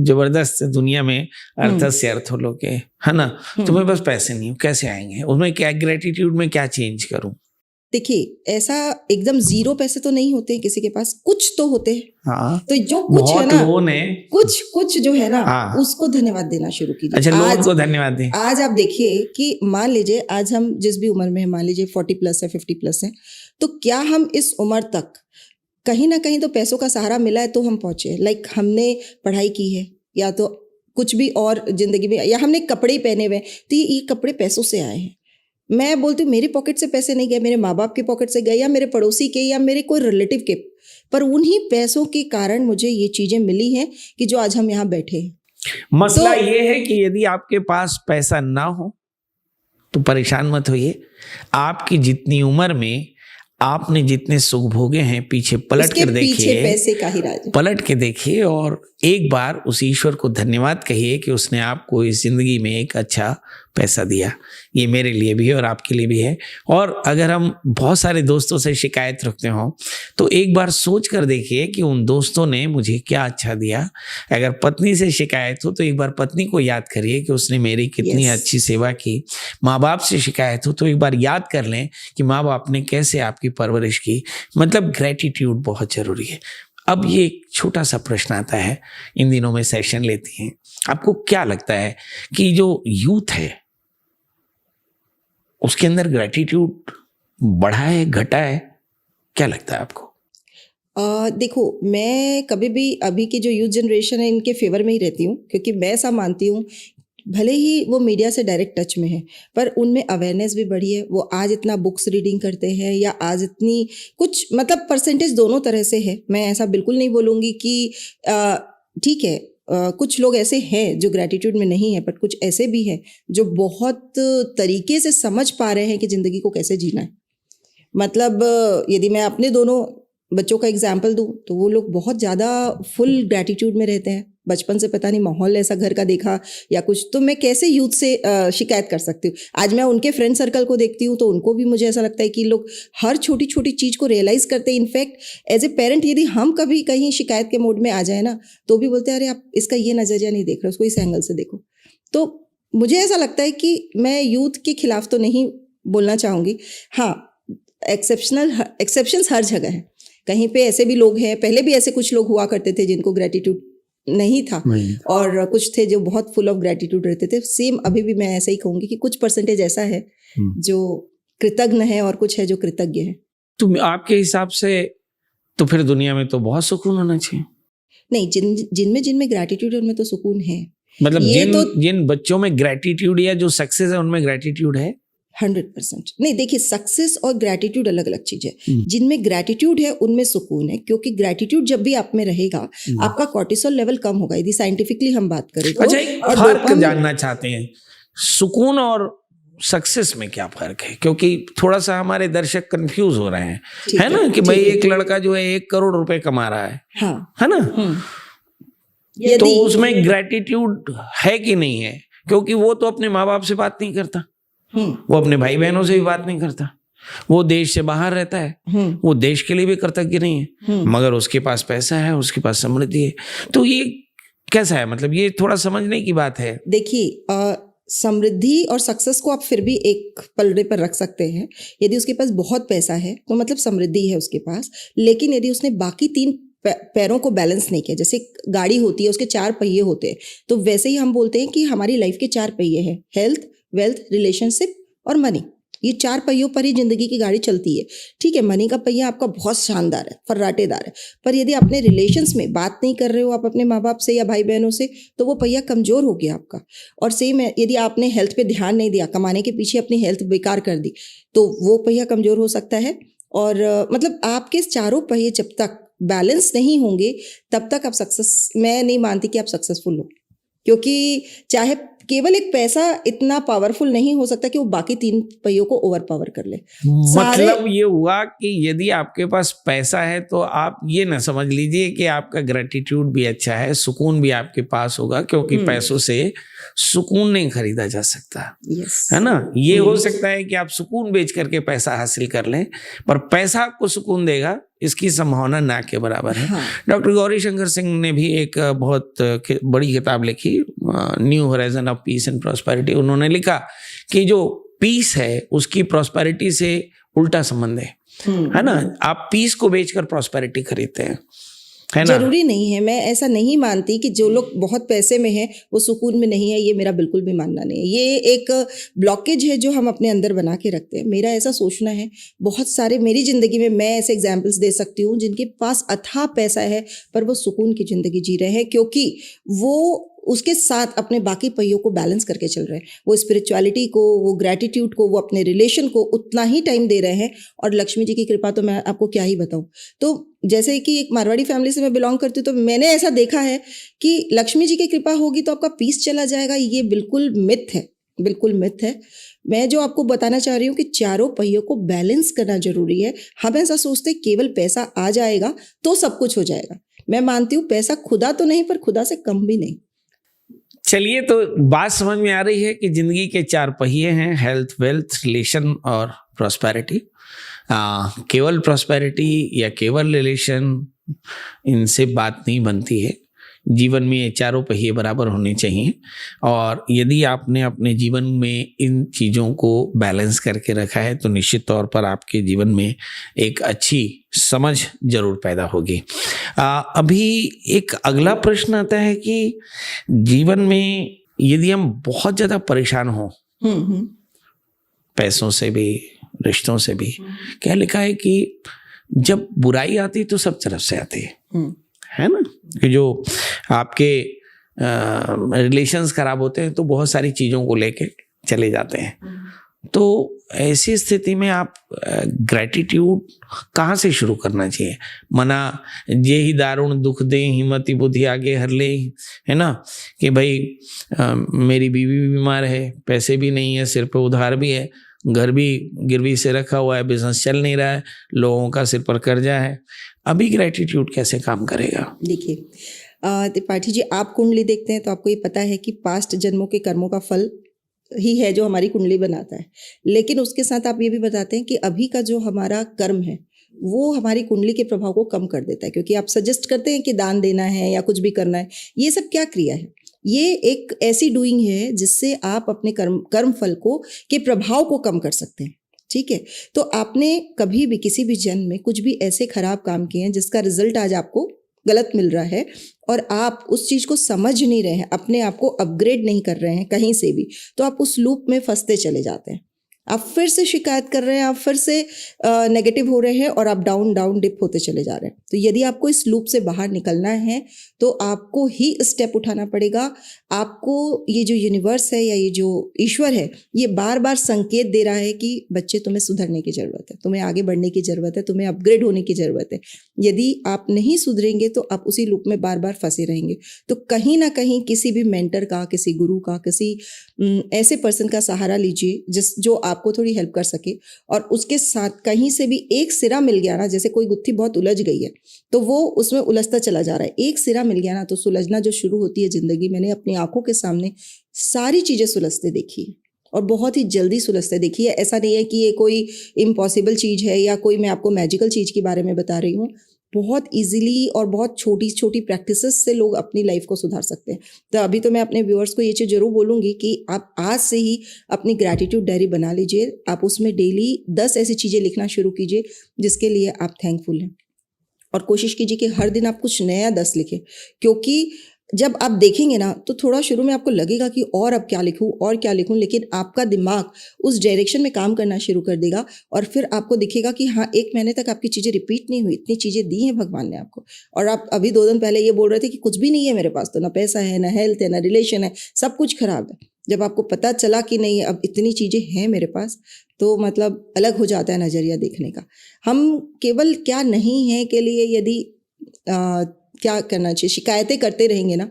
S1: जबरदस्त दुनिया में अर्थस्य अर्थ लोके, है ना, तो मेरे पास पैसे नहीं, कैसे आएंगे? उसमें क्या ग्रेटिट्यूड में क्या चेंज करूं?
S2: देखिए ऐसा एकदम जीरो पैसे तो नहीं होते हैं किसी के पास, कुछ तो होते हैं।
S1: हाँ,
S2: तो जो कुछ है
S1: बहुत
S2: ना,
S1: लोन है,
S2: कुछ जो है ना,
S1: हाँ।
S2: उसको धन्यवाद देना शुरू कीजिए।
S1: अच्छा, लोन
S2: आज
S1: को धन्यवाद दें।
S2: आज आप देखिए कि मान लीजिए आज हम जिस भी उम्र में है, मान लीजिए 40+ है, 50+ है, तो क्या हम इस उम्र तक कहीं ना कहीं तो पैसों का सहारा मिला है तो हम पहुंचे। लाइक हमने पढ़ाई की है, या तो कुछ भी और जिंदगी में, या हमने कपड़े ही पहने हुए हैं, तो ये कपड़े पैसों से आए हैं। मैं बोलती हूँ मेरी पॉकेट से पैसे नहीं गए, मेरे माँ बाप की पॉकेट से गए, या मेरे पड़ोसी के, या मेरे कोई रिलेटिव के, पर उन्हीं पैसों के कारण मुझे ये चीजें मिली हैं कि जो आज हम यहाँ बैठे हैं।
S1: मसला ये है कि यदि आपके पास पैसा ना हो तो परेशान मत होइए। आपकी जितनी उम्र में आपने जितने सुख भोगे हैं, पीछे पलट कर देखिए,
S2: पैसे का ही राज,
S1: पलट के देखिए और एक बार उस ईश्वर को धन्यवाद कहिए कि उसने आपको इस जिंदगी में एक अच्छा पैसा दिया। ये मेरे लिए भी है और आपके लिए भी है। और अगर हम बहुत सारे दोस्तों से शिकायत रखते हो तो एक बार सोच कर देखिए कि उन दोस्तों ने मुझे क्या अच्छा दिया। अगर पत्नी से शिकायत हो तो एक बार पत्नी को याद करिए कि उसने मेरी कितनी अच्छी सेवा की। माँ बाप से शिकायत हो तो एक बार याद कर लें कि माँ बाप ने कैसे आपकी परवरिश की। मतलब ग्रेटिट्यूड बहुत जरूरी है। अब ये एक छोटा सा प्रश्न आता है, इन दिनों में सेशन लेती हैं, आपको क्या लगता है कि जो यूथ है उसके अंदर ग्रेटिट्यूड बढ़ा है, घटा है? क्या लगता है आपको?
S2: देखो, मैं कभी भी अभी की जो यूथ जनरेशन है इनके फेवर में ही रहती हूँ, क्योंकि मैं ऐसा मानती हूँ भले ही वो मीडिया से डायरेक्ट टच में है पर उनमें अवेयरनेस भी बढ़ी है। वो आज इतना बुक्स रीडिंग करते हैं, या आज इतनी कुछ, मतलब परसेंटेज दोनों तरह से है। मैं ऐसा बिल्कुल नहीं बोलूँगी कि ठीक है, कुछ लोग ऐसे हैं जो ग्रैटिट्यूड में नहीं है, बट कुछ ऐसे भी हैं जो बहुत तरीके से समझ पा रहे हैं कि ज़िंदगी को कैसे जीना है। मतलब यदि मैं अपने दोनों बच्चों का एग्जाम्पल दूं तो वो लोग बहुत ज़्यादा फुल ग्रैटिट्यूड में रहते हैं। बचपन से पता नहीं माहौल ऐसा घर का देखा या कुछ, तो मैं कैसे यूथ से शिकायत कर सकती हूँ। आज मैं उनके फ्रेंड सर्कल को देखती हूँ तो उनको भी मुझे ऐसा लगता है कि लोग हर छोटी छोटी चीज़ को रियलाइज़ करते हैं। इनफैक्ट एज ए पेरेंट यदि हम कभी कहीं शिकायत के मोड में आ जाए ना तो भी बोलते हैं अरे आप इसका ये नज़रिया नहीं देख रहे, उसको इस एंगल से देखो। तो मुझे ऐसा लगता है कि मैं यूथ के खिलाफ तो नहीं बोलना चाहूँगी। हाँ, एक्सेप्शंस हर जगह है। कहीं पे ऐसे भी लोग हैं, पहले भी ऐसे कुछ लोग हुआ करते थे जिनको ग्रेटिट्यूड नहीं था और कुछ थे जो बहुत फुल ऑफ ग्रेटिट्यूड रहते थे। सेम अभी भी मैं ऐसा ही कहूँगी कि कुछ परसेंटेज ऐसा है जो कृतज्ञ है और कुछ है जो कृतज्ञ है।
S1: तो आपके हिसाब से तो फिर दुनिया में तो बहुत सुकून होना चाहिए।
S2: नहीं, जिनमें ग्रेटिट्यूड है उनमें तो सुकून है।
S1: मतलब जिन बच्चों में ग्रेटिट्यूड या जो सक्सेस है उनमें ग्रेटिट्यूड है
S2: 100%। नहीं, देखिए सक्सेस और ग्रैटिट्यूड अलग अलग चीज है। जिनमें ग्रैटिट्यूड है उनमें सुकून है, क्योंकि ग्रैटिट्यूड जब भी आप में रहेगा आपका कॉर्टिसोल लेवल कम होगा, यदि साइंटिफिकली हम बात करें तो।
S1: अच्छा, एक फर्क जानना चाहते हैं, सुकून और सक्सेस में क्या फर्क है? क्योंकि थोड़ा सा हमारे दर्शक कंफ्यूज हो रहे हैं, है ना, कि भाई एक लड़का जो है 1 करोड़ रुपए कमा रहा है,
S2: हाँ,
S1: है ना, तो उसमें ग्रैटिट्यूड है कि नहीं है? क्योंकि वो तो अपने माँ बाप से बात नहीं करता, वो अपने भाई बहनों से भी बात नहीं करता, वो देश से बाहर रहता है, वो देश के लिए भी कृतज्ञ नहीं है, मगर उसके पास पैसा है, उसके पास समृद्धि है। तो ये कैसा है? मतलब ये थोड़ा समझने की बात है।
S2: देखिए, समृद्धि और सक्सेस को आप फिर भी एक पलड़े पर रख सकते हैं। यदि उसके पास बहुत पैसा है तो मतलब समृद्धि है उसके पास, लेकिन यदि उसने बाकी 3 पैरों को बैलेंस नहीं किया, जैसे गाड़ी होती है उसके 4 पहिए होते हैं, तो वैसे ही हम बोलते हैं कि हमारी लाइफ के 4 पहिए हैं, हेल्थ, वेल्थ, रिलेशनशिप और मनी। ये 4 पहियों पर ही जिंदगी की गाड़ी चलती है। ठीक है, मनी का पहिया आपका बहुत शानदार है, फर्राटेदार है, पर यदि अपने रिलेशंस में बात नहीं कर रहे हो आप अपने माँ बाप से या भाई बहनों से, तो वो पहिया कमजोर हो गया आपका। और सेम है, यदि आपने हेल्थ पे ध्यान नहीं दिया, कमाने के पीछे अपनी हेल्थ बेकार कर दी, तो वो पहिया कमजोर हो सकता है। और मतलब आपके 4 पहिए जब तक बैलेंस नहीं होंगे तब तक आप सक्सेस, मैं नहीं मानती कि आप सक्सेसफुल हो। क्योंकि चाहे केवल एक पैसा इतना पावरफुल नहीं हो सकता कि वो बाकी 3 पहियों को ओवर पावर कर ले।
S1: मतलब ये हुआ कि यदि आपके पास पैसा है तो आप ये ना समझ लीजिए कि आपका ग्रेटिट्यूड भी अच्छा है, सुकून भी आपके पास होगा, क्योंकि पैसों से सुकून नहीं खरीदा जा सकता, है ना। ये हो सकता है कि आप सुकून बेच करके पैसा हासिल कर लें, पर पैसा आपको सुकून देगा इसकी संभावना ना के बराबर है।
S2: हाँ।
S1: डॉक्टर गौरी शंकर सिंह ने भी एक बहुत बड़ी किताब लिखी, new horizon of peace and prosperity. उन्होंने लिखा कि जो पीस है उसकी प्रॉस्पेरिटी से उल्टा संबंध है ना। आप पीस को बेचकर प्रॉस्पेरिटी खरीदते हैं, है ना।
S2: जरूरी नहीं है, मैं ऐसा नहीं मानती कि जो लोग बहुत पैसे में हैं वो सुकून में नहीं है, ये मेरा बिल्कुल भी मानना नहीं है। ये एक ब्लॉकेज है जो हम अपने अंदर बना के रखते हैं, मेरा ऐसा सोचना है। बहुत सारे मेरी ज़िंदगी में मैं ऐसे एग्जाम्पल्स दे सकती हूँ जिनके पास अथाह पैसा है पर वो सुकून की ज़िंदगी जी रहे हैं, क्योंकि वो उसके साथ अपने बाकी पहियों को बैलेंस करके चल रहे हैं। वो स्पिरिचुअलिटी को, वो ग्रैटिट्यूड को, वो अपने रिलेशन को उतना ही टाइम दे रहे हैं। और लक्ष्मी जी की कृपा तो मैं आपको क्या ही बताऊं। तो जैसे कि एक मारवाड़ी फैमिली से मैं बिलोंग करती हूँ, तो मैंने ऐसा देखा है कि लक्ष्मी जी की कृपा होगी तो आपका पीस चला जाएगा, ये बिल्कुल मिथ है, बिल्कुल मिथ है। मैं जो आपको बताना चाह रही हूँ कि चारों पहियों को बैलेंस करना जरूरी है। हम ऐसा सोचते केवल पैसा आ जाएगा तो सब कुछ हो जाएगा। मैं मानती हूँ पैसा खुदा तो नहीं, पर खुदा से कम भी नहीं।
S1: चलिए, तो बात समझ में आ रही है कि जिंदगी के 4 पहिए हैं, हेल्थ, वेल्थ, रिलेशन और प्रॉस्पेरिटी। केवल प्रॉस्पेरिटी या केवल रिलेशन, इनसे बात नहीं बनती है। जीवन में ये चारों पहिए बराबर होने चाहिए, और यदि आपने अपने जीवन में इन चीज़ों को बैलेंस करके रखा है तो निश्चित तौर पर आपके जीवन में एक अच्छी समझ जरूर पैदा होगी। अभी एक अगला प्रश्न आता है कि जीवन में यदि हम बहुत ज़्यादा परेशान हों, पैसों से भी, रिश्तों से भी, क्या लिखा है कि जब बुराई आती तो सब तरफ से आती है ना। कि जो आपके रिलेशंस खराब होते हैं तो बहुत सारी चीज़ों को लेके चले जाते हैं। तो ऐसी स्थिति में आप ग्रैटिट्यूड कहाँ से शुरू करना चाहिए? मना जे ही दारुण दुख दे, हिम्मती बुद्धि आगे हर ले, है ना। कि भाई मेरी बीवी भी बीमार है, पैसे भी नहीं है, सिर पे उधार भी है, घर भी गिरवी से रखा हुआ है, बिजनेस चल नहीं रहा है, लोगों का सिर पर कर्जा है। अभी ग्रैटिट्यूड कैसे काम करेगा?
S2: देखिए त्रिपाठी जी, आप कुंडली देखते हैं तो आपको ये पता है कि पास्ट जन्मों के कर्मों का फल ही है जो हमारी कुंडली बनाता है। लेकिन उसके साथ आप ये भी बताते हैं कि अभी का जो हमारा कर्म है वो हमारी कुंडली के प्रभाव को कम कर देता है, क्योंकि आप सजेस्ट करते हैं कि दान देना है या कुछ भी करना है। ये सब क्या क्रिया है? ये एक ऐसी डूइंग है जिससे आप अपने कर्म फल को के प्रभाव को कम कर सकते हैं। ठीक है, तो आपने कभी भी किसी भी जन्म में कुछ भी ऐसे खराब काम किए हैं जिसका रिजल्ट आज आपको गलत मिल रहा है और आप उस चीज़ को समझ नहीं रहे हैं, अपने आप को अपग्रेड नहीं कर रहे हैं कहीं से भी, तो आप उस लूप में फंसते चले जाते हैं। आप फिर से शिकायत कर रहे हैं, आप फिर से नेगेटिव हो रहे हैं और आप डाउन डाउन डिप होते चले जा रहे हैं। तो यदि आपको इस लूप से बाहर निकलना है तो आपको ही स्टेप उठाना पड़ेगा। आपको ये जो यूनिवर्स है या ये जो ईश्वर है ये बार बार संकेत दे रहा है कि बच्चे तुम्हें सुधरने की ज़रूरत है, तुम्हें आगे बढ़ने की ज़रूरत है, तुम्हें अपग्रेड होने की ज़रूरत है। यदि आप नहीं सुधरेंगे तो आप उसी लूप में बार बार फंसे रहेंगे। तो कहीं ना कहीं किसी भी मेंटर का, किसी गुरु का, किसी ऐसे पर्सन का सहारा लीजिए जो आपको थोड़ी हेल्प कर सके। और उसके साथ कहीं से भी एक सिरा मिल गया ना, जैसे कोई गुत्थी बहुत उलझ गई है तो वो उसमें उलझता चला जा रहा है, एक सिरा मिल गया ना तो सुलझना जो शुरू होती है जिंदगी। मैंने अपनी आंखों के सामने सारी चीजें सुलझते देखी और बहुत ही जल्दी सुलझते देखी है। ऐसा नहीं है कि ये कोई इम्पॉसिबल चीज है या कोई मैं आपको मैजिकल चीज के बारे में बता रही हूँ। बहुत इजीली और बहुत छोटी छोटी प्रैक्टिसेस से लोग अपनी लाइफ को सुधार सकते हैं। तो अभी तो मैं अपने व्यूअर्स को ये चीज़ जरूर बोलूँगी कि आप आज से ही अपनी ग्रैटिट्यूड डायरी बना लीजिए। आप उसमें डेली 10 ऐसी चीज़ें लिखना शुरू कीजिए जिसके लिए आप थैंकफुल हैं, और कोशिश कीजिए कि हर दिन आप कुछ नया 10 लिखें। क्योंकि जब आप देखेंगे ना तो थोड़ा शुरू में आपको लगेगा कि और अब क्या लिखूं और क्या लिखूं, लेकिन आपका दिमाग उस डायरेक्शन में काम करना शुरू कर देगा और फिर आपको दिखेगा कि हाँ, 1 महीने तक आपकी चीज़ें रिपीट नहीं हुई, इतनी चीज़ें दी हैं भगवान ने आपको। और आप अभी 2 दिन पहले ये बोल रहे थे कि कुछ भी नहीं है मेरे पास, तो ना पैसा है, ना हेल्थ है, ना रिलेशन है, सब कुछ खराब है। जब आपको पता चला कि नहीं अब इतनी चीज़ें हैं मेरे पास, तो मतलब अलग हो जाता है नज़रिया देखने का। हम केवल क्या नहीं है के लिए यदि क्या करना चाहिए, शिकायतें करते रहेंगे ना,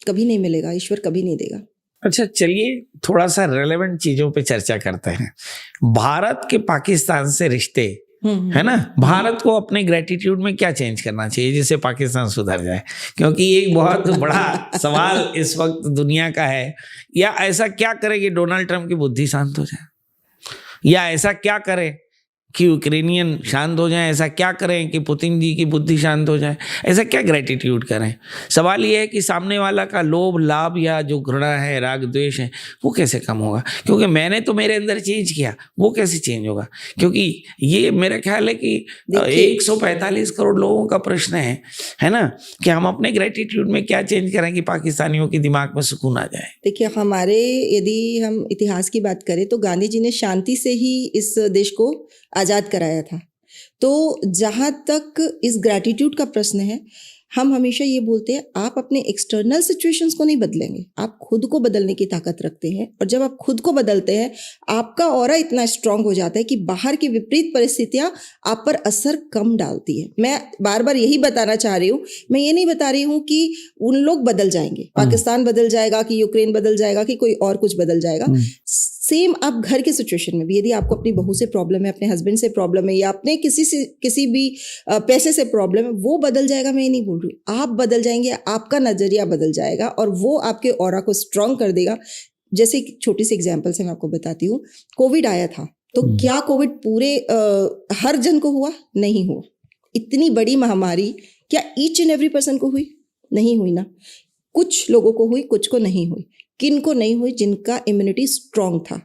S2: कभी नहीं मिलेगा, ईश्वर कभी नहीं देगा।
S1: अच्छा, चलिए थोड़ा सा रेलेवेंट चीजों पे चर्चा करते हैं। भारत के पाकिस्तान से रिश्ते, है ना, भारत को अपने ग्रेटिट्यूड में क्या चेंज करना चाहिए जिससे पाकिस्तान सुधर जाए? क्योंकि एक बहुत बड़ा सवाल इस वक्त दुनिया का है। या ऐसा क्या करे कि डोनाल्ड ट्रंप की बुद्धि शांत हो जाए, या ऐसा क्या करे कि यूक्रेनियन शांत हो जाए, ऐसा क्या करें कि पुतिन जी की बुद्धि शांत हो जाए, ऐसा क्या ग्रेटिट्यूड करें? सवाल ये है कि सामने वाला का लोभ लाभ या जो घृणा है, राग द्वेष है, वो कैसे कम होगा? क्योंकि मैंने तो मेरे अंदर चेंज किया, वो कैसे चेंज होगा? क्योंकि ये मेरा ख्याल है कि 145 करोड़ लोगों का प्रश्न है ना, कि हम अपने ग्रेटिट्यूड में क्या चेंज करें कि पाकिस्तानियों के दिमाग में सुकून आ जाए।
S2: देखिए, हमारे यदि हम इतिहास की बात करें तो गांधी जी ने शांति से ही इस देश को आज़ाद कराया था। तो जहाँ तक इस ग्रैटिट्यूड का प्रश्न है, हम हमेशा ये बोलते हैं आप अपने एक्सटर्नल सिचुएशंस को नहीं बदलेंगे, आप खुद को बदलने की ताकत रखते हैं। और जब आप खुद को बदलते हैं, आपका ऑरा इतना स्ट्रांग हो जाता है कि बाहर की विपरीत परिस्थितियां आप पर असर कम डालती है। मैं बार बार यही बताना चाह रही हूँ, मैं ये नहीं बता रही हूँ कि उन लोग बदल जाएंगे, पाकिस्तान बदल जाएगा, कि यूक्रेन बदल जाएगा, कि कोई और कुछ बदल जाएगा। सेम आप घर के सिचुएशन में भी, यदि आपको अपनी बहू से प्रॉब्लम है, अपने हस्बैंड से प्रॉब्लम है, या अपने किसी भी पैसे से प्रॉब्लम है, वो बदल जाएगा, मैं ये नहीं बोल रही। आप बदल जाएंगे, आपका नजरिया बदल जाएगा और वो आपके ऑरा को स्ट्रांग कर देगा। जैसे एक छोटी सी एग्जांपल से मैं आपको बताती हूँ। कोविड आया था, तो क्या कोविड पूरे हर जन को हुआ? नहीं हुआ। इतनी बड़ी महामारी क्या ईच एंड एवरी पर्सन को हुई? नहीं हुई ना। कुछ लोगों को हुई, कुछ को नहीं हुई। किन को नहीं हुई? जिनका इम्यूनिटी स्ट्रांग था।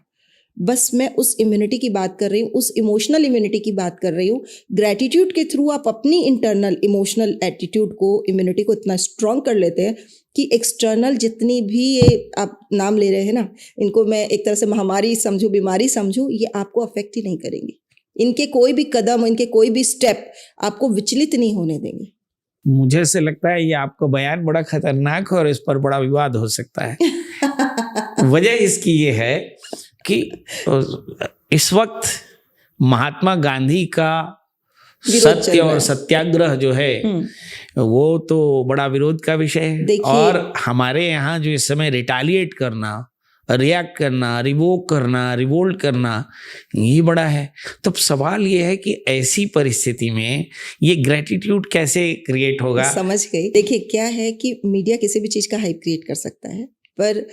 S2: बस मैं उस इम्यूनिटी की बात कर रही हूँ, उस इमोशनल इम्यूनिटी की बात कर रही हूँ। ग्रैटिट्यूड के थ्रू आप अपनी इंटरनल इमोशनल एटीट्यूड को, इम्यूनिटी को इतना स्ट्रांग कर लेते हैं कि एक्सटर्नल जितनी भी ये आप नाम ले रहे हैं ना, इनको मैं एक तरह से महामारी समझूं, बीमारी समझूं, ये आपको अफेक्ट ही नहीं करेंगी। इनके कोई भी कदम, इनके कोई भी स्टेप आपको विचलित नहीं होने देंगे।
S1: मुझे से लगता है ये आपका बयान बड़ा खतरनाक है और इस पर बड़ा विवाद हो सकता है। वजह इसकी ये है कि इस वक्त महात्मा गांधी का सत्य और सत्याग्रह जो है वो तो बड़ा विरोध का विषय है। और हमारे यहाँ जो इस समय रिटालिएट करना, रिएक्ट करना, रिवोक करना, रिवोल्ट करना, ये बड़ा है। तब सवाल ये है कि ऐसी परिस्थिति में ये ग्रेटिट्यूड कैसे क्रिएट होगा?
S2: समझ गई। देखिए, क्या है कि मीडिया किसी भी चीज़ का हाइप क्रिएट कर सकता है, पर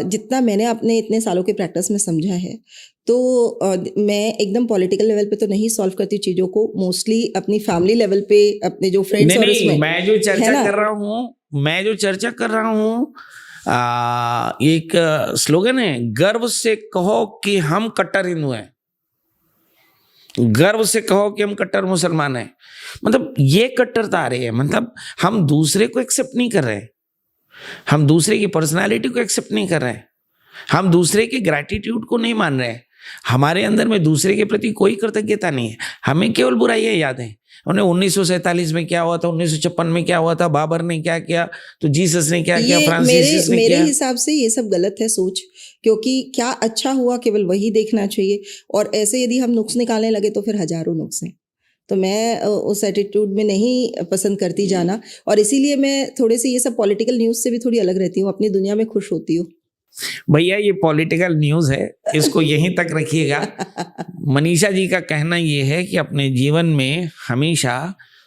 S2: जितना मैंने अपने इतने सालों के प्रैक्टिस में समझा है, तो मैं एकदम पॉलिटिकल लेवल पे तो नहीं सॉल्व करती चीज़ों को। मोस्टली अपनी फैमिली लेवल पे, अपने जो फ्रेंड्स और उसमें
S1: मैं जो चर्चा कर रहा हूँ, एक स्लोगन है, गर्व से कहो कि हम कट्टर हिंदू हैं, गर्व से कहो कि हम कट्टर मुसलमान हैं। मतलब ये कट्टरता आ रही है, मतलब हम दूसरे को एक्सेप्ट नहीं कर रहे, हम दूसरे की पर्सनालिटी को एक्सेप्ट नहीं कर रहे, हम दूसरे के ग्रैटिट्यूड को नहीं मान रहे, हमारे अंदर में दूसरे के प्रति कोई कृतज्ञता नहीं है, हमें केवल बुराइयां याद हैं। उन्हें 1947 में क्या हुआ था, 1956 में क्या हुआ था, बाबर ने क्या किया, तो जीसस ने क्या किया, फ्रांसिस ने
S2: मेरे हिसाब से ये सब गलत है सोच, क्योंकि क्या अच्छा हुआ केवल वही देखना चाहिए। और ऐसे यदि हम नुक्स निकालने लगे तो फिर हजारों नुक्स हैं। तो मैं उस एटीट्यूड में नहीं पसंद करती जाना, और इसीलिए मैं थोड़े से ये सब पॉलिटिकल न्यूज़ से भी थोड़ी अलग रहती हूँ, अपनी दुनिया में खुश होती हूँ।
S1: भैया ये पॉलिटिकल न्यूज़ है, इसको यहीं तक रखिएगा। मनीषा जी का कहना ये है कि अपने जीवन में हमेशा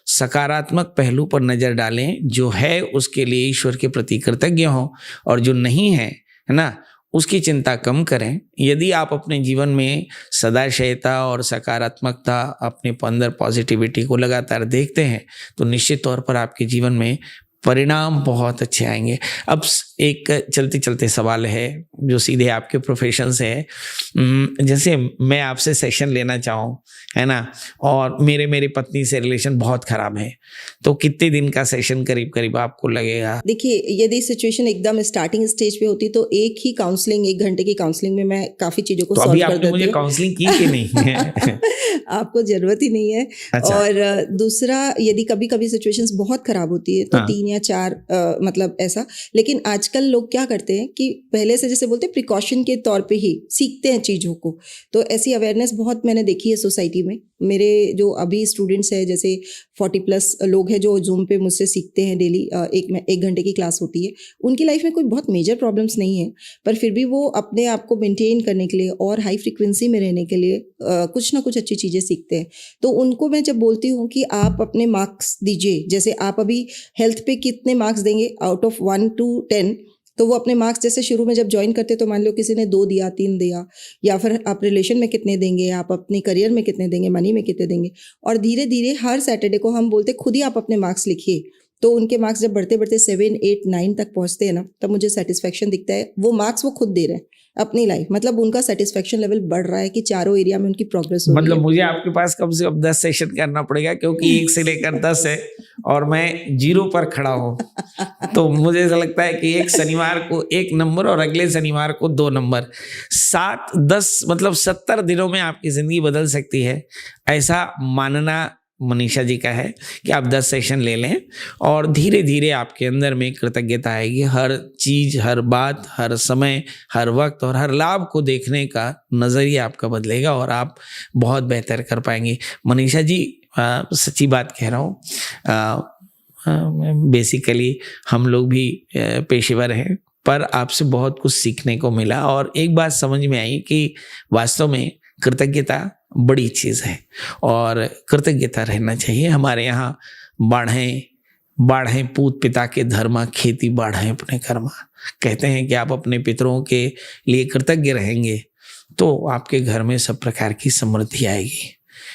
S1: सकारात्मक पहलू पर नजर डालें, जो है उसके लिए ईश्वर के प्रति कृतज्ञ हों, और जो नहीं है ना, उसकी चिंता कम करें। यदि आप अपने जीवन में सदाशयता और सकारात्मकता, अपने अंदर पॉजिटिविटी को लगातार देखते हैं, तो निश्चित तौर पर आपके जीवन में परिणाम बहुत अच्छे आएंगे। अब एक चलते चलते सवाल है जो सीधे आपके प्रोफेशन से है। जैसे मैं आपसे सेशन लेना चाहूँ, है ना, और मेरे पत्नी से रिलेशन बहुत खराब है, तो कितने दिन का सेशन करीब करीब आपको लगेगा?
S2: देखिए, यदि सिचुएशन एकदम स्टार्टिंग स्टेज पे होती तो एक ही काउंसलिंग, 1 घंटे की काउंसलिंग में मैं काफी चीजों को सॉल्व कर देती हूँ।
S1: मुझे काउंसलिंग की कि नहीं है?
S2: आपको जरूरत ही नहीं है। अच्छा। और दूसरा, यदि कभी कभी सिचुएशंस बहुत खराब होती है तो 3 या 4 मतलब ऐसा। लेकिन आजकल लोग क्या करते हैं कि पहले से जैसे बोलते हैं प्रिकॉशन के तौर पे ही सीखते हैं चीज़ों को। तो ऐसी अवेयरनेस बहुत मैंने देखी है सोसाइटी में। मेरे जो अभी स्टूडेंट्स हैं जैसे 40+ लोग हैं जो जूम पे मुझसे सीखते हैं डेली, 1 घंटे की क्लास होती है। उनकी लाइफ में कोई बहुत मेजर प्रॉब्लम्स नहीं है, पर फिर भी वो अपने आप को मेंटेन करने के लिए और हाई फ्रीक्वेंसी में रहने के लिए कुछ ना कुछ अच्छी चीज़ें सीखते हैं। तो उनको मैं जब बोलती हूँ कि आप अपने मार्क्स दीजिए, जैसे आप अभी हेल्थ पे कितने मार्क्स देंगे आउट ऑफ 1 to 10, तो वो अपने मार्क्स जैसे शुरू में जब ज्वाइन करते तो मान लो किसी ने 2 दिया, 3 दिया, या फिर आप रिलेशन में कितने देंगे, आप अपने करियर में कितने देंगे, मनी में कितने देंगे, और धीरे धीरे हर सैटरडे को हम बोलते खुद ही आप अपने मार्क्स लिखिए। तो उनके मार्क्स जब बढ़ते बढ़ते 7, 8, 9 तक पहुंचते हैं ना, तब मुझे सेटिस्फेक्शन दिखता है। वो मार्क्स वो खुद दे रहे हैं अपनी लाइफ, मतलब उनका सेटिस्फेक्शन लेवल बढ़ रहा है कि चारों एरिया में उनकी प्रोग्रेस हो रही
S1: मतलब
S2: है।
S1: मुझे आपके पास कम से कम 10 सेशन करना पड़ेगा, क्योंकि 1 से लेकर 10 है और मैं 0 पर खड़ा हूँ। तो मुझे ऐसा लगता है कि एक शनिवार को 1 नंबर और अगले शनिवार को 2 नंबर, 7, 10 मतलब 70 दिनों में आपकी जिंदगी बदल सकती है, ऐसा मानना मनीषा जी का है कि आप 10 सेशन ले लें और धीरे धीरे आपके अंदर में कृतज्ञता आएगी। हर चीज, हर बात, हर समय, हर वक्त और हर लाभ को देखने का नजरिया आपका बदलेगा और आप बहुत बेहतर कर पाएंगे। मनीषा जी, सच्ची बात कह रहा हूँ, बेसिकली हम लोग भी पेशेवर हैं, पर आपसे बहुत कुछ सीखने को मिला और एक बात समझ में आई कि वास्तव में कृतज्ञता बड़ी चीज़ है और कृतज्ञता रहना चाहिए। हमारे यहाँ बाढ़ें पूत पिता के धर्मा, खेती बाढ़ें अपने कर्मा। कहते हैं कि आप अपने पितरों के लिए कृतज्ञ रहेंगे तो आपके घर में सब प्रकार की समृद्धि आएगी।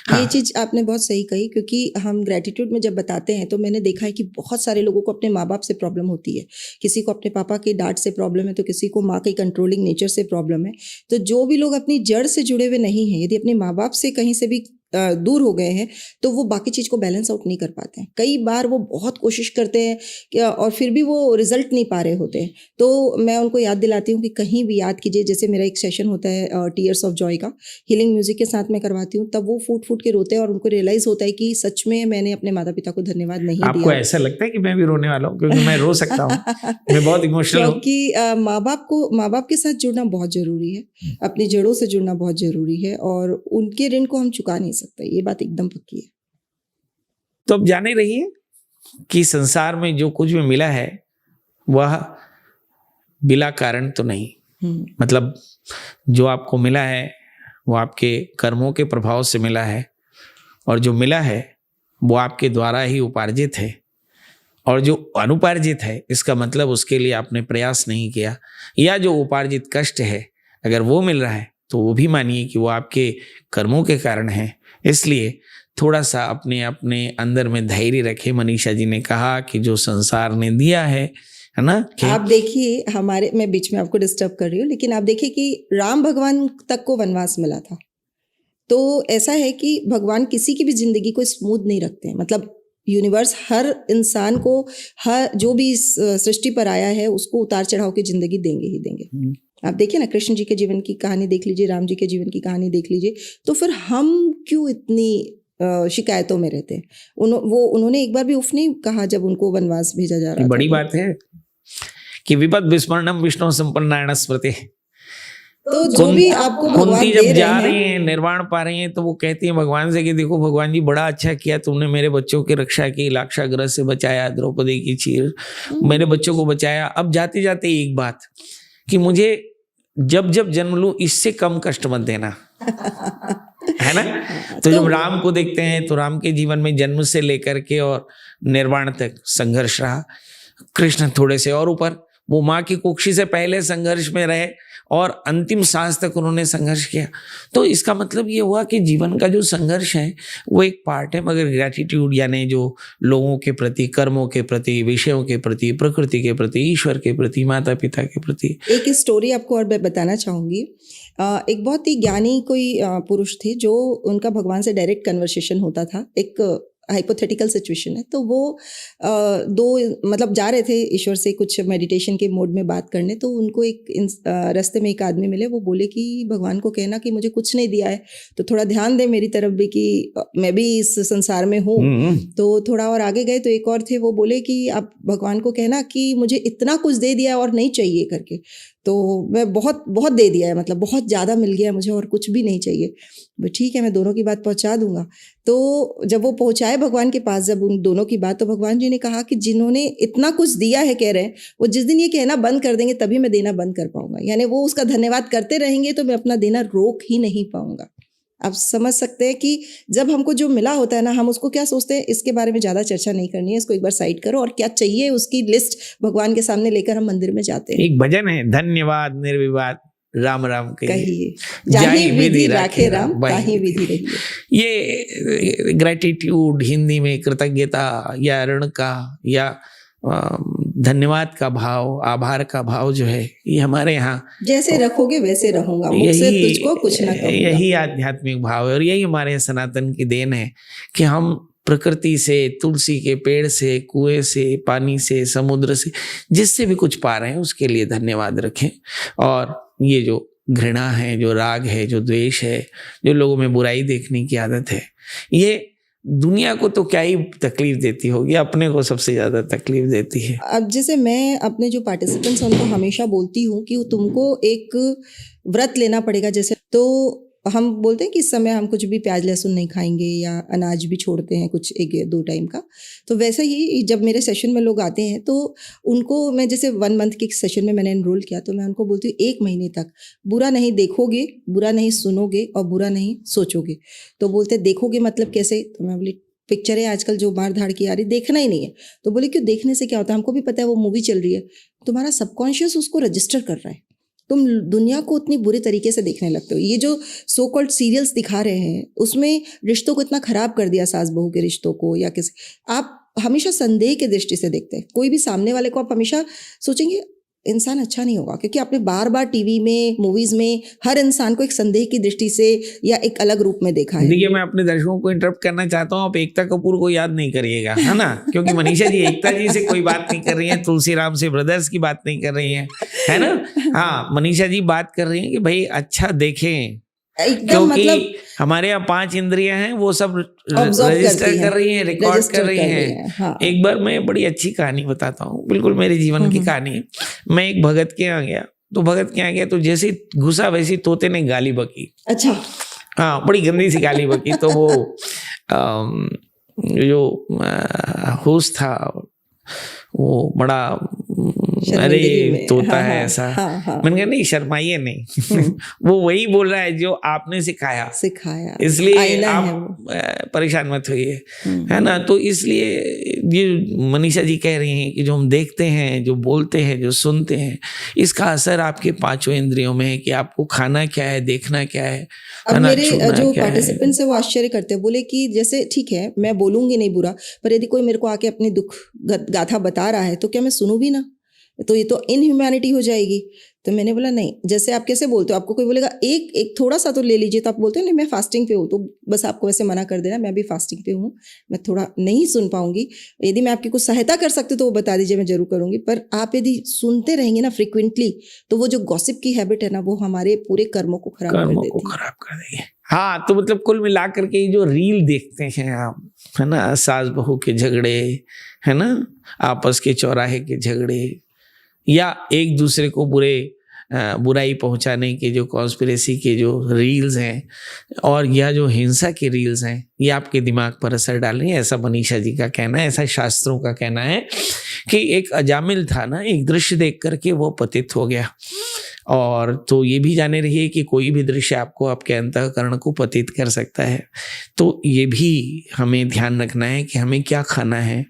S2: ये चीज़ आपने बहुत सही कही, क्योंकि हम ग्रेटिट्यूड में जब बताते हैं तो मैंने देखा है कि बहुत सारे लोगों को अपने माँ बाप से प्रॉब्लम होती है। किसी को अपने पापा की डांट से प्रॉब्लम है, तो किसी को माँ की कंट्रोलिंग नेचर से प्रॉब्लम है। तो जो भी लोग अपनी जड़ से जुड़े हुए नहीं हैं, यदि अपने माँ बाप से कहीं से भी दूर हो गए हैं, तो वो बाकी चीज़ को बैलेंस आउट नहीं कर पाते हैं। कई बार वो बहुत कोशिश करते हैं और फिर भी वो रिजल्ट नहीं पा रहे होते हैं। तो मैं उनको याद दिलाती हूँ कि कहीं भी याद कीजिए, जैसे मेरा एक सेशन होता है टीयर्स ऑफ जॉय का, हीलिंग म्यूजिक के साथ मैं करवाती हूँ, तब वो फूट फूट के रोते हैं और उनको रियलाइज होता है कि सच में मैंने अपने माता पिता को धन्यवाद नहीं दिया।
S1: आपको ऐसा लगता है कि मैं भी रोने वाला हूँ? क्योंकि मैं रो सकता हूँ, मैं बहुत इमोशनल हूँ।
S2: क्योंकि माँ बाप के साथ जुड़ना बहुत जरूरी है, अपनी जड़ों से जुड़ना बहुत जरूरी है, और उनके ऋण को हम चुका नहीं सकते, ये बात एकदम पक्की है।
S1: तो अब जाने रहिए कि संसार में जो कुछ भी मिला है वह बिला कारण तो नहीं, मतलब जो आपको मिला है वो आपके कर्मों के प्रभाव से मिला है, और जो मिला है वो आपके द्वारा ही उपार्जित है, और जो अनुपार्जित है इसका मतलब उसके लिए आपने प्रयास नहीं किया, या जो उपार्जित कष्ट है अगर वो मिल रहा है तो वो भी मानिए कि वो आपके कर्मों के कारण है। इसलिए थोड़ा सा अपने अपने अंदर में धैर्य रखें। मनीषा जी ने कहा कि जो संसार ने दिया है ना,
S2: आप देखिए हमारे, मैं बीच में आपको डिस्टर्ब कर रही हूँ, लेकिन आप देखिए कि राम भगवान तक को वनवास मिला था। तो ऐसा है कि भगवान किसी की भी जिंदगी को स्मूथ नहीं रखते हैं, मतलब यूनिवर्स हर इंसान को, हर जो भी इस सृष्टि पर आया है उसको उतार चढ़ाव की जिंदगी देंगे ही देंगे। आप देखिए ना, कृष्ण जी के जीवन की कहानी देख लीजिए, राम जी के जीवन की कहानी देख लीजिए, तो फिर हम क्यों इतनी शिकायतों में रहते हैं? उन्होंने एक बार भी उफ नहीं कहा जब उनको वनवास भेजा जा रहा था।
S1: बड़ी बात है कि विपद विस्मरणम विष्णु संपन्नारायण स्मृति।
S2: तो जो भी आपको भगवान
S1: कुंती
S2: दे
S1: जब जा
S2: रहे
S1: रही हैं, निर्वाण पा रही हैं, तो वो कहती हैं भगवान से कि देखो भगवान जी, बड़ा अच्छा किया तुमने, मेरे बच्चों की रक्षा की, लाक्षागृह से बचाया, द्रौपदी की चीर, मेरे बच्चों को बचाया। अब जाते जाते एक बात कि मुझे जब जब जन्म लूं इससे कम कष्ट मत देना, है ना। तो जब राम को देखते हैं तो राम के जीवन में जन्म से लेकर के और निर्वाण तक संघर्ष रहा। कृष्ण थोड़े से और ऊपर, वो माँ की कुक्षी से पहले संघर्ष में रहे और अंतिम सांस तक उन्होंने संघर्ष किया। तो इसका मतलब ये हुआ कि जीवन का जो संघर्ष है वो एक पार्ट है, मगर ग्रैटिट्यूड यानी जो लोगों के प्रति, कर्मों के प्रति, विषयों के प्रति, प्रकृति के प्रति, ईश्वर के प्रति, माता पिता के प्रति।
S2: एक स्टोरी आपको और मैं बताना चाहूंगी। एक बहुत ही ज्ञानी कोई पुरुष थे जो, उनका भगवान से डायरेक्ट कन्वर्सेशन होता था। एक हाइपोथेटिकल सिचुएशन है। तो वो दो मतलब जा रहे थे ईश्वर से कुछ मेडिटेशन के मोड में बात करने, तो उनको रास्ते में एक आदमी मिले, वो बोले कि भगवान को कहना कि मुझे कुछ नहीं दिया है, तो थोड़ा ध्यान दे मेरी तरफ भी कि मैं भी इस संसार में हूँ। तो थोड़ा और आगे गए तो एक और थे, वो बोले कि आप भगवान को कहना कि मुझे इतना कुछ दे दिया और नहीं चाहिए करके, तो मैं बहुत बहुत दे दिया है, मतलब बहुत ज़्यादा मिल गया मुझे और कुछ भी नहीं चाहिए। वो ठीक है, मैं दोनों की बात पहुंचा दूंगा। तो जब वो पहुंचाए भगवान के पास, जब उन दोनों की बात, तो भगवान जी ने कहा कि जिन्होंने इतना कुछ दिया है कह रहे हैं, वो जिस दिन ये कहना बंद कर देंगे तभी मैं देना बंद कर पाऊंगा। यानी वो उसका धन्यवाद करते रहेंगे तो मैं अपना देना रोक ही नहीं पाऊंगा। आप समझ सकते हैं कि जब हमको जो मिला होता है ना, हम उसको क्या सोचते हैं, इसके बारे में ज़्यादा चर्चा नहीं करनी है, इसको एक बार साइड करो और क्या चाहिए उसकी लिस्ट भगवान के सामने लेकर हम मंदिर में जाते हैं।
S1: एक भजन है, धन्यवाद निर्विवाद राम राम
S2: कहिए, जाहि विधि राखे राम ताहि विधि रहिए।
S1: ये ग्रेटिट्यूड हिंदी में कृतज्ञता या ऋण का या धन्यवाद का भाव, आभार का भाव जो है, ये हमारे यहाँ
S2: जैसे रखोगे वैसे रहूंगा, मुझसे तुझको कुछ ना कहूंगा,
S1: यही आध्यात्मिक भाव है। और यही हमारे सनातन की देन है कि हम प्रकृति से, तुलसी के पेड़ से, कुएं से, पानी से, समुद्र से, जिससे भी कुछ पा रहे हैं उसके लिए धन्यवाद रखें। और ये जो घृणा है, जो राग है, जो द्वेष है, जो लोगों में बुराई देखने की आदत है, ये दुनिया को तो क्या ही तकलीफ देती होगी, अपने को सबसे ज्यादा तकलीफ देती है।
S2: अब जैसे मैं अपने जो पार्टिसिपेंट्स हैं उनको हमेशा बोलती हूँ कि तुमको एक व्रत लेना पड़ेगा। जैसे तो हम बोलते हैं कि इस समय हम कुछ भी प्याज लहसुन नहीं खाएंगे या अनाज भी छोड़ते हैं कुछ 1-2 टाइम का। तो वैसे ही जब मेरे सेशन में लोग आते हैं तो उनको मैं जैसे 1 मंथ के सेशन में मैंने एनरोल किया, तो मैं उनको बोलती हूँ 1 महीने तक बुरा नहीं देखोगे, बुरा नहीं सुनोगे और बुरा नहीं सोचोगे। तो बोलते देखोगे मतलब कैसे? तो मैं बोली पिक्चरें आजकल जो मार धाड़ की आ रही, देखना ही नहीं है। तो बोले क्यों, देखने से क्या होता है, हमको भी पता है वो मूवी चल रही है, तुम्हारा सबकॉन्शियस उसको रजिस्टर कर रहा है, तुम दुनिया को उतनी बुरे तरीके से देखने लगते हो। ये जो सो कॉल्ड सीरियल्स दिखा रहे हैं उसमें रिश्तों को इतना खराब कर दिया, सास बहू के रिश्तों को, या किसी, आप हमेशा संदेह के दृष्टि से देखते हैं। कोई भी सामने वाले को आप हमेशा सोचेंगे इंसान अच्छा नहीं होगा, क्योंकि आपने बार बार टीवी में, मूवीज में हर इंसान को एक संदेह की दृष्टि से या एक अलग रूप में देखा है।
S1: देखिए, मैं अपने दर्शकों को इंटरप्ट करना चाहता हूँ, आप एकता कपूर को याद नहीं करिएगा, है ना, क्योंकि मनीषा जी एकता जी से कोई बात नहीं कर रही है, तुलसी राम से ब्रदर्स की बात नहीं कर रही है, है ना। हाँ, मनीषा जी बात कर रही है कि भाई अच्छा देखें, क्योंकि मतलब हमारे यहाँ 5 इंद्रियां हैं, वो सब रजिस्टर कर रही हैं, रिकॉर्ड कर रही हैं। हाँ। एक बार मैं बड़ी अच्छी कहानी बताता हूँ, बिल्कुल मेरे जीवन की कहानी। मैं एक भगत के यहाँ गया, तो भगत के यहाँ गया तो जैसे घुसा वैसे तोते ने गाली बकी। अच्छा। हाँ, बड़ी गंदी सी गाली बकी। तो वो जो होस्ट था वो बड़ा, अरे तोता है ऐसा। मैंने कहा नहीं, शर्माइए नहीं। वो वही बोल रहा है जो आपने सिखाया, इसलिए आप परेशान मत होइए, है ना। तो इसलिए ये मनीषा जी कह रही हैं कि जो हम देखते हैं, जो बोलते हैं, जो सुनते हैं, इसका असर आपके 5 इंद्रियों में है कि आपको खाना क्या है, देखना क्या है।
S2: अब मेरे जो पार्टिसिपेंट्स है वो आश्चर्य करते हैं, बोले कि जैसे ठीक है मैं बोलूंगी नहीं बुरा, पर यदि कोई मेरे को आके अपनी दुख गाथा बता रहा है तो क्या मैं सुनूं भी ना, तो ये तो इनह्यूमैनिटी हो जाएगी। तो मैंने बोला नहीं, जैसे आप कैसे बोलते हो, आपको कोई बोलेगा एक थोड़ा सा तो ले लीजिए, तो आप बोलते हो नहीं मैं फास्टिंग पे हूँ, तो बस आपको वैसे मना कर देना मैं भी फास्टिंग पे हूँ, मैं थोड़ा नहीं सुन पाऊंगी, यदि मैं आपकी कुछ सहायता कर सकती तो वो बता दीजिए, मैं जरूर करूंगी। पर आप यदि सुनते रहेंगे ना फ्रिक्वेंटली, तो वो जो गॉसिप की हैबिट है ना, वो हमारे पूरे कर्मों को खराब कर देती है।
S1: हाँ, तो मतलब कुल मिलाकर के जो रील देखते हैं आप, है ना, सास बहू के झगड़े, है ना, आपस के चौराहे के झगड़े, या एक दूसरे को बुराई पहुंचाने के जो कॉन्स्पिरेसी के जो रील्स हैं, और या जो हिंसा के रील्स हैं, ये आपके दिमाग पर असर डाल रही है। ऐसा मनीषा जी का कहना है, ऐसा शास्त्रों का कहना है कि एक अजामिल था ना, एक दृश्य देख करके वो पतित हो गया। और तो ये भी जाने रहिए कि कोई भी दृश्य आपको आपके अंतःकरण को पतित कर सकता है। तो ये भी हमें ध्यान रखना है कि हमें क्या खाना है,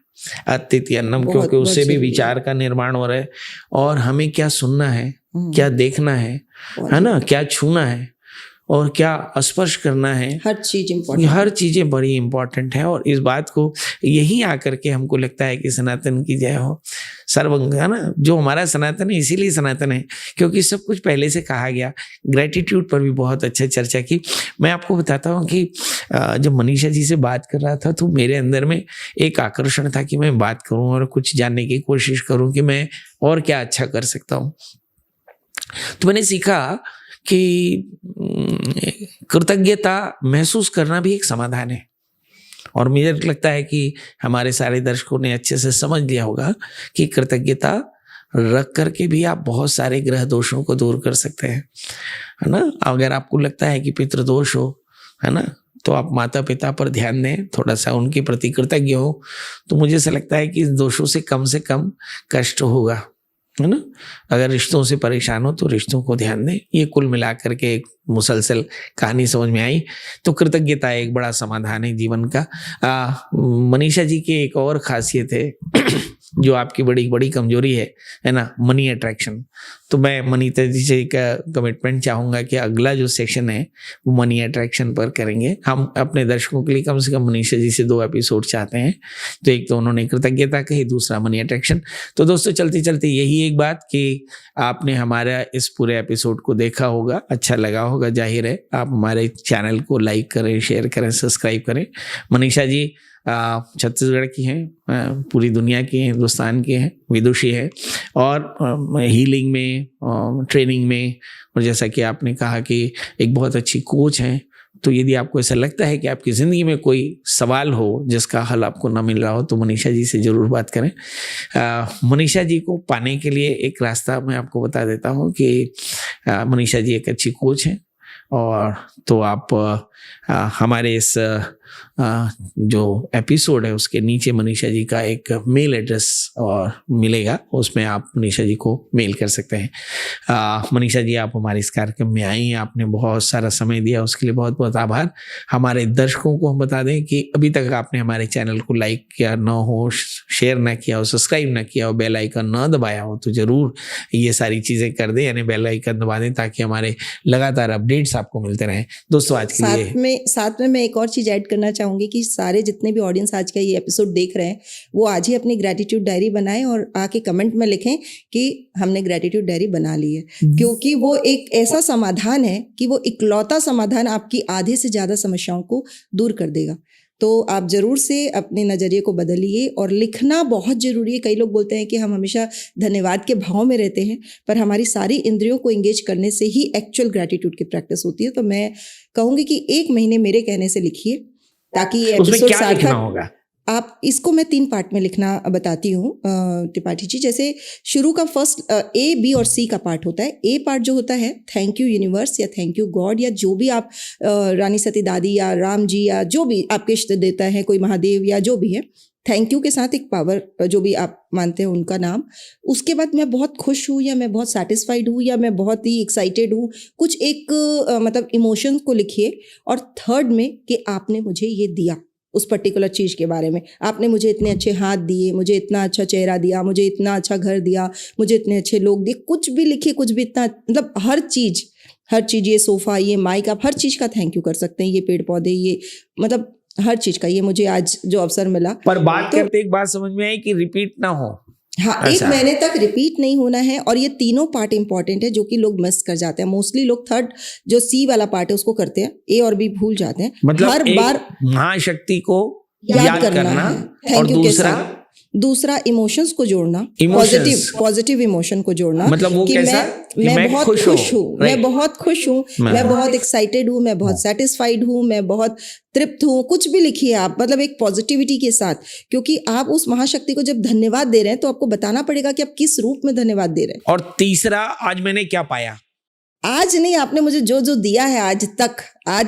S1: अतिथि अन्नम, क्योंकि उससे भी विचार का निर्माण हो रहा है। और हमें क्या सुनना है, क्या देखना है ना, क्या छूना है और क्या स्पर्श करना है,
S2: हर चीज इम्पोर्टेंट,
S1: हर चीजें बड़ी इंपॉर्टेंट है। और इस बात को यही आकर के हमको लगता है कि सनातन की जय हो। सर्वंग, है ना, जो हमारा सनातन है, इसीलिए सनातन है क्योंकि सब कुछ पहले से कहा गया। ग्रेटिट्यूड पर भी बहुत अच्छा चर्चा की। मैं आपको बताता हूँ कि जब मनीषा जी से बात कर रहा था तो मेरे अंदर में एक आकर्षण था कि मैं बात करूं और कुछ जानने की कोशिश करूं कि मैं और क्या अच्छा कर सकता हूं। तो मैंने सीखा कि कृतज्ञता महसूस करना भी एक समाधान है। और मुझे लगता है कि हमारे सारे दर्शकों ने अच्छे से समझ लिया होगा कि कृतज्ञता रख करके भी आप बहुत सारे ग्रह दोषों को दूर कर सकते हैं, है ना। अगर आपको लगता है कि पितृदोष हो, है ना, तो आप माता पिता पर ध्यान दें, थोड़ा सा उनके प्रति कृतज्ञ हो, तो मुझे ऐसा लगता है कि इस दोषों से कम कष्ट होगा, है ना। अगर रिश्तों से परेशान हो तो रिश्तों को ध्यान दें। ये कुल मिलाकर के एक मुसलसल कहानी समझ में आई। तो कृतज्ञता एक बड़ा समाधान है जीवन का। मनीषा जी की एक और खासियत है जो आपकी बड़ी बड़ी कमजोरी है ना, मनी अट्रैक्शन। तो मैं मनीषा जी से एक कमिटमेंट चाहूंगा कि अगला जो सेशन है वो मनी अट्रैक्शन पर करेंगे। हम अपने दर्शकों के लिए कम से कम मनीषा जी से 2 एपिसोड चाहते हैं। तो एक तो उन्होंने कृतज्ञता कही, दूसरा मनी अट्रैक्शन। तो दोस्तों चलते चलते यही एक बात कि आपने हमारा इस पूरे एपिसोड को देखा होगा, अच्छा लगा होगा, जाहिर है। आप हमारे चैनल को लाइक करें, शेयर करें, सब्सक्राइब करें। मनीषा जी छत्तीसगढ़ की हैं, पूरी दुनिया की हैं, हिंदुस्तान की हैं, विदुषी है और हीलिंग में, ट्रेनिंग में, और जैसा कि आपने कहा कि एक बहुत अच्छी कोच हैं। तो यदि आपको ऐसा लगता है कि आपकी ज़िंदगी में कोई सवाल हो जिसका हल आपको ना मिल रहा हो तो मनीषा जी से ज़रूर बात करें। मनीषा जी को पाने के लिए एक रास्ता मैं आपको बता देता हूँ कि मनीषा जी एक अच्छी कोच हैं। और तो आप हमारे इस जो एपिसोड है उसके नीचे मनीषा जी का एक मेल एड्रेस और मिलेगा, उसमें आप मनीषा जी को मेल कर सकते हैं। मनीषा जी, आप हमारे इस कार्यक्रम में आई हैं, आपने बहुत सारा समय दिया, उसके लिए बहुत बहुत आभार। हमारे दर्शकों को हम बता दें कि अभी तक आपने हमारे चैनल को लाइक किया ना हो, शेयर ना किया हो, सब्सक्राइब ना किया हो, बेल आइकन ना दबाया हो तो ज़रूर ये सारी चीज़ें कर दें, यानी बेल आइकन दबा दें ताकि हमारे लगातार अपडेट्स आपको मिलते रहें। दोस्तों आज के लिए
S2: साथ में मैं एक और चीज़ ऐड करना चाहूँगी कि सारे जितने भी ऑडियंस आज का ये एपिसोड देख रहे हैं वो आज ही अपनी ग्रेटिट्यूड डायरी बनाएं और आके कमेंट में लिखें कि हमने ग्रेटिट्यूड डायरी बना ली है, क्योंकि वो एक ऐसा समाधान है कि वो इकलौता समाधान आपकी आधे से ज़्यादा समस्याओं को दूर कर देगा। तो आप ज़रूर से अपने नज़रिए को बदलिए और लिखना बहुत ज़रूरी है। कई लोग बोलते हैं कि हम हमेशा धन्यवाद के भाव में रहते हैं, पर हमारी सारी इंद्रियों को एंगेज करने से ही एक्चुअल ग्रेटिट्यूड की प्रैक्टिस होती है। तो मैं कहूँगी कि 1 महीने मेरे कहने से लिखिए ताकि ये एपिसोड सार्थक होगा। आप इसको मैं 3 पार्ट में लिखना बताती हूँ त्रिपाठी जी। जैसे शुरू का फर्स्ट A, B और C का पार्ट होता है। A पार्ट जो होता है थैंक यू यूनिवर्स या थैंक यू गॉड या जो भी आप रानी सती दादी या राम जी या जो भी आपके इष्ट देवता है, कोई महादेव या जो भी है, थैंक यू के साथ एक पावर जो भी आप मानते हैं उनका नाम। उसके बाद मैं बहुत खुश हूँ या मैं बहुत सेटिस्फाइड हूँ या मैं बहुत ही एक्साइटेड हूँ, कुछ एक मतलब इमोशंस को लिखिए। और थर्ड में कि आपने मुझे ये दिया, उस पर्टिकुलर चीज़ के बारे में, आपने मुझे इतने अच्छे हाथ दिए, मुझे इतना अच्छा चेहरा दिया, मुझे इतना अच्छा घर दिया, मुझे इतने अच्छे लोग दिए, कुछ भी लिखिए, कुछ भी इतना, मतलब हर चीज़, ये सोफ़ा, ये माइक, आप हर चीज़ का थैंक यू कर सकते हैं, ये पेड़ पौधे, ये मतलब हर चीज़ का, ये मुझे आज जो अवसर मिला।
S1: पर बात करते एक बात समझ में आई कि रिपीट ना हो।
S2: हाँ, 1 महीने तक रिपीट नहीं होना है। और ये तीनों पार्ट इंपॉर्टेंट है जो कि लोग मिस कर जाते हैं। मोस्टली लोग थर्ड जो C वाला पार्ट है उसको करते हैं, A और B भूल जाते हैं।
S1: मतलब
S2: हर बार
S1: महाशक्ति को याद करना
S2: है,
S1: और
S2: दूसरा इमोशंस को जोड़ना, पॉजिटिव इमोशन को जोड़ना।
S1: मतलब वो
S2: कि
S1: कैसा?
S2: मैं बहुत खुश हूँ, मैं बहुत खुश हूँ, मैं बहुत एक्साइटेड हूँ, मैं बहुत सेटिस्फाइड हूँ, मैं बहुत तृप्त हूँ। कुछ भी लिखिए आप, मतलब एक पॉजिटिविटी के साथ, क्योंकि आप उस महाशक्ति को जब धन्यवाद दे रहे हैं तो आपको बताना पड़ेगा कि आप किस रूप में धन्यवाद दे रहे हैं।
S1: और तीसरा, आज मैंने क्या पाया?
S2: आज नहीं, आपने मुझे जो जो दिया है आज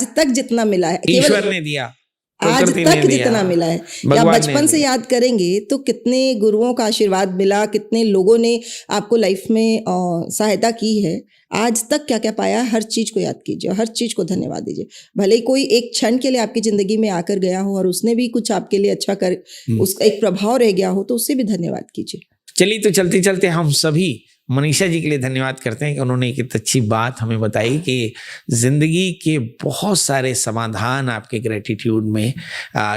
S2: तक जितना मिला है,
S1: ईश्वर ने दिया,
S2: आज तक जितना मिला है। या बचपन से याद करेंगे तो कितने गुरुओं का आशीर्वाद मिला, कितने लोगों ने आपको लाइफ में सहायता की है, आज तक क्या क्या पाया, हर चीज़ को याद कीजिए, हर चीज़ को धन्यवाद दीजिए। भले ही कोई एक क्षण के लिए आपकी ज़िंदगी में आकर गया हो और उसने भी कुछ आपके लिए अच्छा उसका एक प्रभाव रह गया हो तो उससे भी धन्यवाद कीजिए।
S1: चलिए, तो चलते चलते हम सभी मनीषा जी के लिए धन्यवाद करते हैं कि उन्होंने एक अच्छी बात हमें बताई कि ज़िंदगी के बहुत सारे समाधान आपके ग्रेटिट्यूड में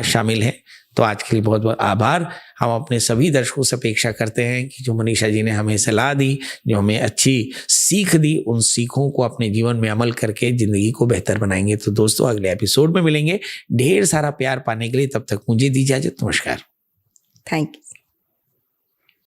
S1: शामिल हैं। तो आज के लिए बहुत बहुत आभार। हम अपने सभी दर्शकों से अपेक्षा करते हैं कि जो मनीषा जी ने हमें सलाह दी, जो हमें अच्छी सीख दी, उन सीखों को अपने जीवन में अमल करके ज़िंदगी को बेहतर बनाएंगे। तो दोस्तों, अगले एपिसोड में मिलेंगे। ढेर सारा प्यार पाने के लिए तब तक मुझे दी इजाज़त। नमस्कार।
S2: Thank you.